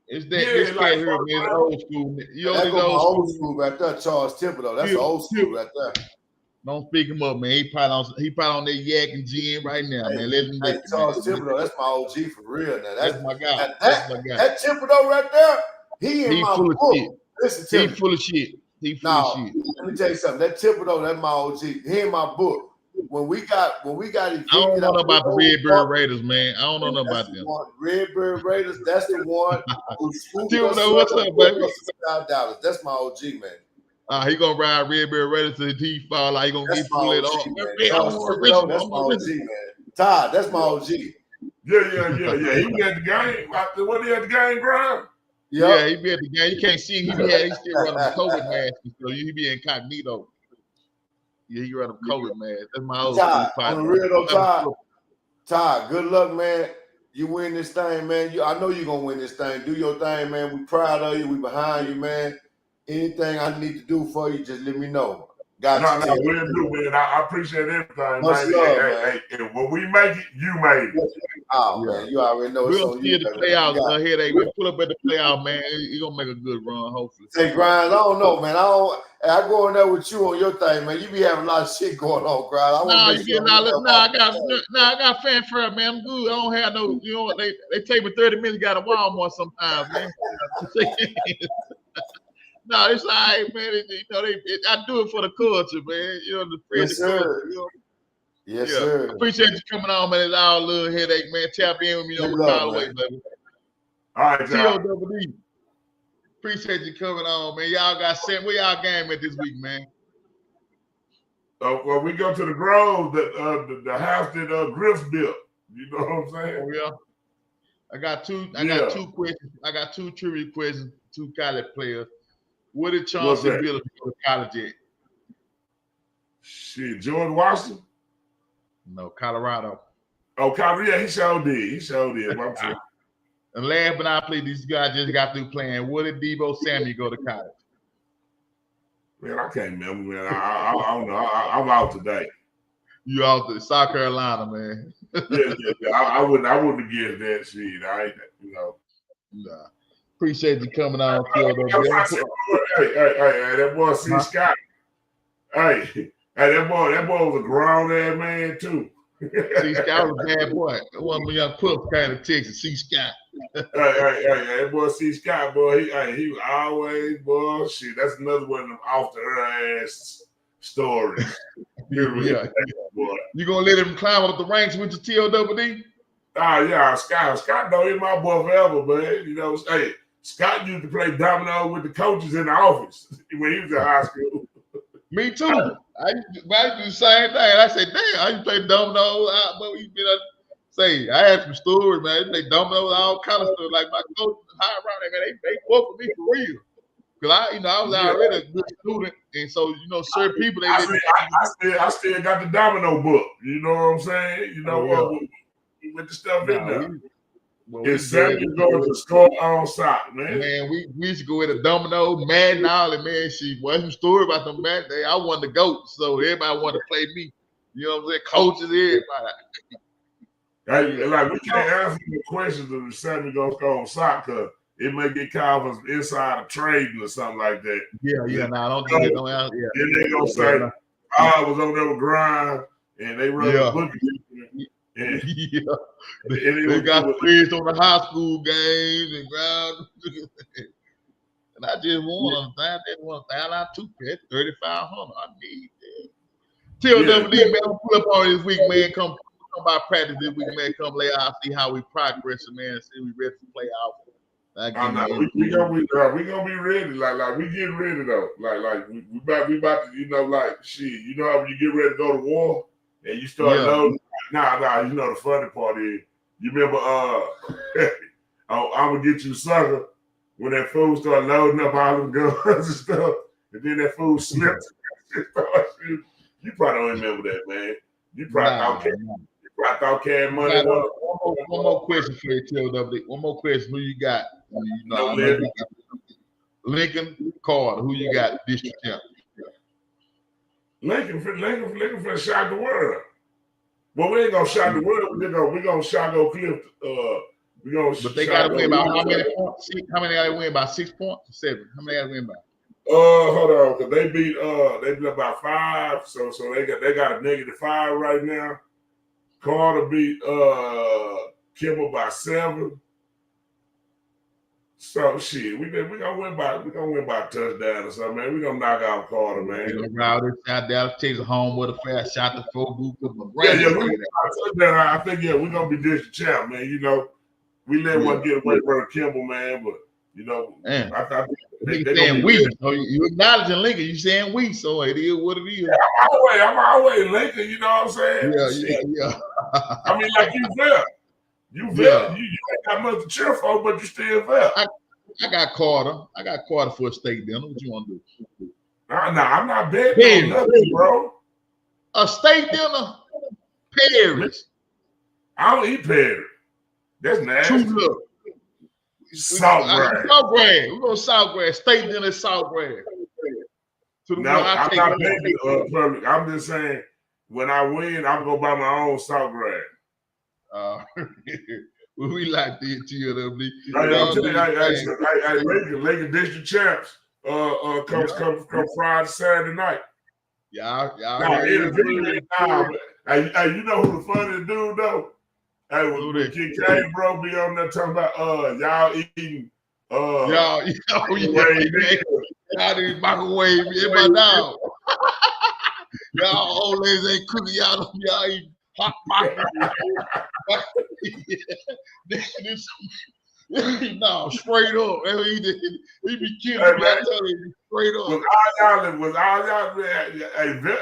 It's this cat here, man, old school. That's old school right there, Charles Temple, though. That's old school right there. Don't speak him up, man. He probably on that yak and gin right now, man. Let him Charles Temple, that's my OG for real. Now that's my guy. That Temple right there, he in my book. Listen to me. He full of shit. Let me tell you something. That Temple, that's my OG. He in my book. When we got evicted, I don't know about the Redbird Raiders, man. I don't know nothing about them. Redbird Raiders, that's the one who what's up, baby? Dallas. That's my OG, man. He gonna ride Redbird Raiders till he fall like he gonna get pulled off. That's my OG, man. Todd, that's my OG. Yeah. He be at the game. What he at the game, Brian? Yeah, he be at the game. You can't see him. He still running the COVID mask, so he be incognito. Yeah, he run a COVID mask. That's my old Todd. On the real though, Todd, good luck, man. You win this thing, man. I know you're gonna win this thing. Do your thing, man. We proud of you. We behind you, man. Anything I need to do for you, just let me know. We'll do, man. I appreciate everything, much man. Love, hey, when we make it, you made it. Oh, man, you already know. We'll see the playoffs. Hedake. We'll pull up at the playoff, man. You're gonna make a good run, hopefully. Hey, Grimes, I don't know, man. I go in there with you on your thing, man. You be having a lot of shit going on, Grimes. I got fanfare, man. I'm good. I don't have no, you know what? They take me 30 minutes, got a Walmart sometimes, man. No, it's all right, man. I do it for the culture, man. You know, the yes, sir. Culture, you know? Yes, sir. Appreciate you coming on, man. It's all a little Hedake, man. Tap in with me on the call away, baby. All right, TOWD. Appreciate you coming on, man. Y'all got sent. Where y'all game at this week, man? Well, we go to the Grove, the house that Griff built. You know what I'm saying? Oh, yeah. I got two questions. I got two trivia questions, two college players. What did Chauncey Billups go to college at? Shit, George Washington? No, Colorado. Oh, Colorado, yeah, he sure did. And last but not least, these guys just got through playing. What did Debo Samuel go to college? Man, I can't remember, man. I don't know. I'm out today. You out to South Carolina, man. yeah. I wouldn't have guessed that shit. Nah. Appreciate you coming on, Hey, that boy C. Scott. Hey, that boy was a grown ass man too. C. Scott was a bad boy. One of my young pups kind of Texas. C. Scott. hey, that boy C. Scott, boy. He always, boy. Shit, that's another one of them off the ass stories. Yeah. Boy. You gonna let him climb up the ranks with your TOWD? Yeah, Scott know he's my boy forever, man. You know, hey. Scott used to play domino with the coaches in the office when he was in high school. Me too. I used to do the same thing. I said, damn, I used to play dominoes. I had some stories, man. They play dominoes, all kind of stuff. Like my coach, high around there, man, they fuck with me for real. Cause I was already a good student, and so certain people I still got the domino book. You know what I'm saying? You know with the stuff in there. It's Samuel going to score on side, man. Man, we used to go in a domino, Madden, all that, man. She wasn't a story about them Madden. I won the GOAT, so everybody wanted to play me. You know what I'm saying? Coaches, everybody. Like we can't answer the questions of Samuel going to score on side because it may get called for inside trading or something like that. Yeah, no, I don't do that. No, then they gonna say I was over there with Grimes and they run the book. They got friends on the high school games and ground. And I just want them. They want $1,000 too. That's $3,500. I need that. TLWD, man, I'm pull up on this week, man. Come by practice this week, man. Come lay out, see how we progress, man. See we ready to play out. We gonna be ready. Like we getting ready though. Like we about to, like shit. You know how when you get ready to go to war and you start loading. Nah. You know the funny part is, you remember I'm gonna get you sucker when that fool started loading up all them guns and stuff, and then that fool slipped. You probably don't remember that, man. You probably thought carrying money. One more question for you, TLW. One more question. Who you got? Lincoln Carter. Who you got? District champ. Lincoln for shot the world. Well, we ain't gonna shot the world. We gonna shot Oak Cliff. But they gotta win by how many points? How many gotta win by? 6 points? 7? How many gotta win by? Hold on, because they beat about 5, so they got a -5 right now. Carter beat Kimball by 7. So shit, we gonna win by a touchdown or something, man. We gonna knock out Carter, man. Dallas takes a home with a fast shot to 4 boots. I think we're gonna be district champ, man. You know, we let one get away from Kimball, man, but I thought they saying we. So you acknowledging Lincoln, you saying we, so it is what it is. Yeah, I'm always Lincoln, you know what I'm saying? Yeah. I mean, like you felt. You ain't got much to cheer for, but you still felt. I got Carter. I got Carter for a state dinner. What you want to do? Nah, I'm not betting on nothing, bro. A state dinner? Paris. I don't eat Paris. That's nasty. Southgrad. We're going to Southgrad. State dinner is Southgrad. No, I'm not betting public. I'm just saying, when I win, I'm going to buy my own Southgrad. We like the TLW. Lincoln District champs come Friday, Saturday night. Y'all. You know who the funny dude though? Hey, when King K bro be on there talking about y'all eating y'all did microwave everybody down. Y'all old ladies ain't cooking, y'all eat hot pocket. No, straight up. He be killing me. I tell you, straight up.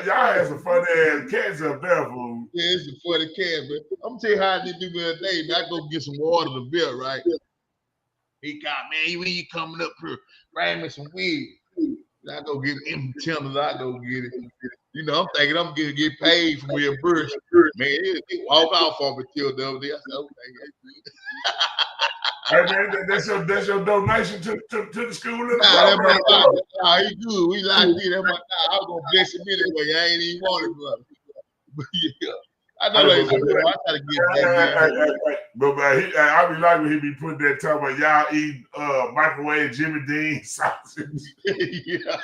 Y'all had some funny ass cats up there, fool. Yeah, it's a funny cat, man. I'm gonna tell you how I did do the other day, man. I go get some water to bill, right? He got, man, when you coming up here, grab me some weed. I go get him tenders, I go get it. You know, I'm thinking I'm gonna get paid for reimbursement. Man, it walk off on me till the other day. I said, okay, that's your donation to the school. Nah, he good. We like it. I was gonna bless him anyway. I ain't even want it, brother. But yeah. I know I gotta get that. But I be like when he be putting that talk about y'all eat microwave Jimmy Dean sausage. Yeah.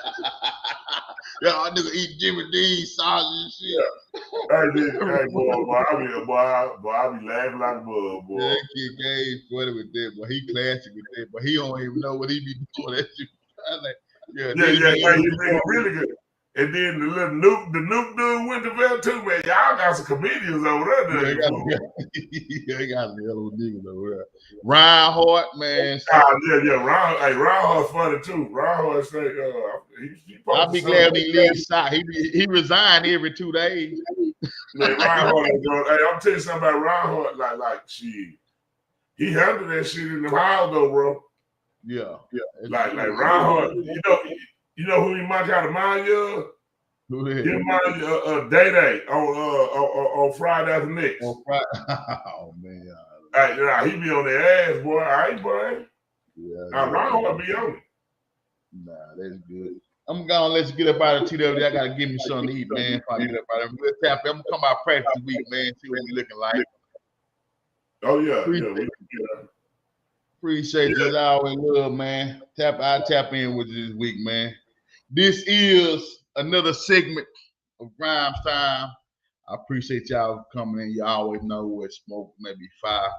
Y'all nigga eat Jimmy Dean sausage and shit. Hey, boy, I be laughing like a bug, boy. Yeah, that kid game funny with that, but he classic with that, but he don't even know what he be doing. That shit. He really good. And then the nuke dude went to Bell too, man. Y'all got some comedians over there. They got the hell of niggas over there. Ryan Hart, man. Yeah. Ron Hart's funny too. Ron Hart say, I'll be glad when he leaves SOC. He resigned every 2 days. Man, Ron Hart ain't going. Hey, I'm telling you something about Ron Hart. Like shit, he handled that shit in the house though, bro. Yeah. Like Ron Hart, you know who he might have to mind you of? He reminds you of Day on Friday After Next. On Friday. Oh man. He be on their ass, boy. All right, boy. Yeah. Ron Hart be on it. Nah, that's good. I'm gonna let you get up out of TW. I gotta give me something to eat, man. If I get up out of here, I'm gonna come out practice this week, man. See what we looking like. Oh yeah, Appreciate you as I always love, man. I tap in with you this week, man. This is another segment of GrimesTime. I appreciate y'all coming in. You always know what smoke, maybe 5.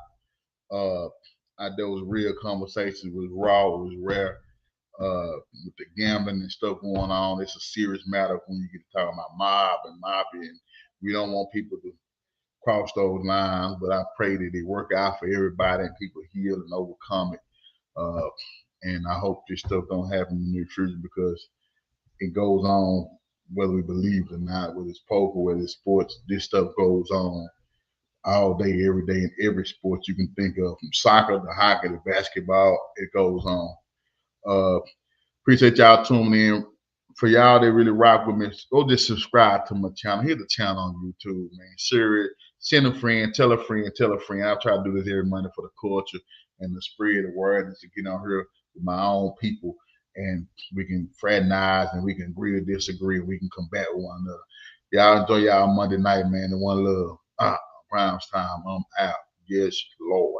Those real conversations was raw, it was rare. With the gambling and stuff going on, it's a serious matter when you get to talk about mob and mafia. And we don't want people to cross those lines, but I pray that they work out for everybody and people heal and overcome it. And I hope this stuff don't happen in the near future because it goes on whether we believe it or not, whether it's poker, whether it's sports, this stuff goes on all day, every day, in every sport you can think of, from soccer to hockey to basketball, it goes on. Appreciate y'all tuning in. For y'all that really rock with me, go just subscribe to my channel. Hit the channel on YouTube, man. Share it. Send a friend, tell a friend, tell a friend. I'll try to do this every Monday for the culture and the spread of awareness to get on here with my own people. And we can fraternize and we can agree or disagree and we can combat one another. Y'all enjoy y'all Monday night, man. And one love. GrimesTime. I'm out. Yes, Lord.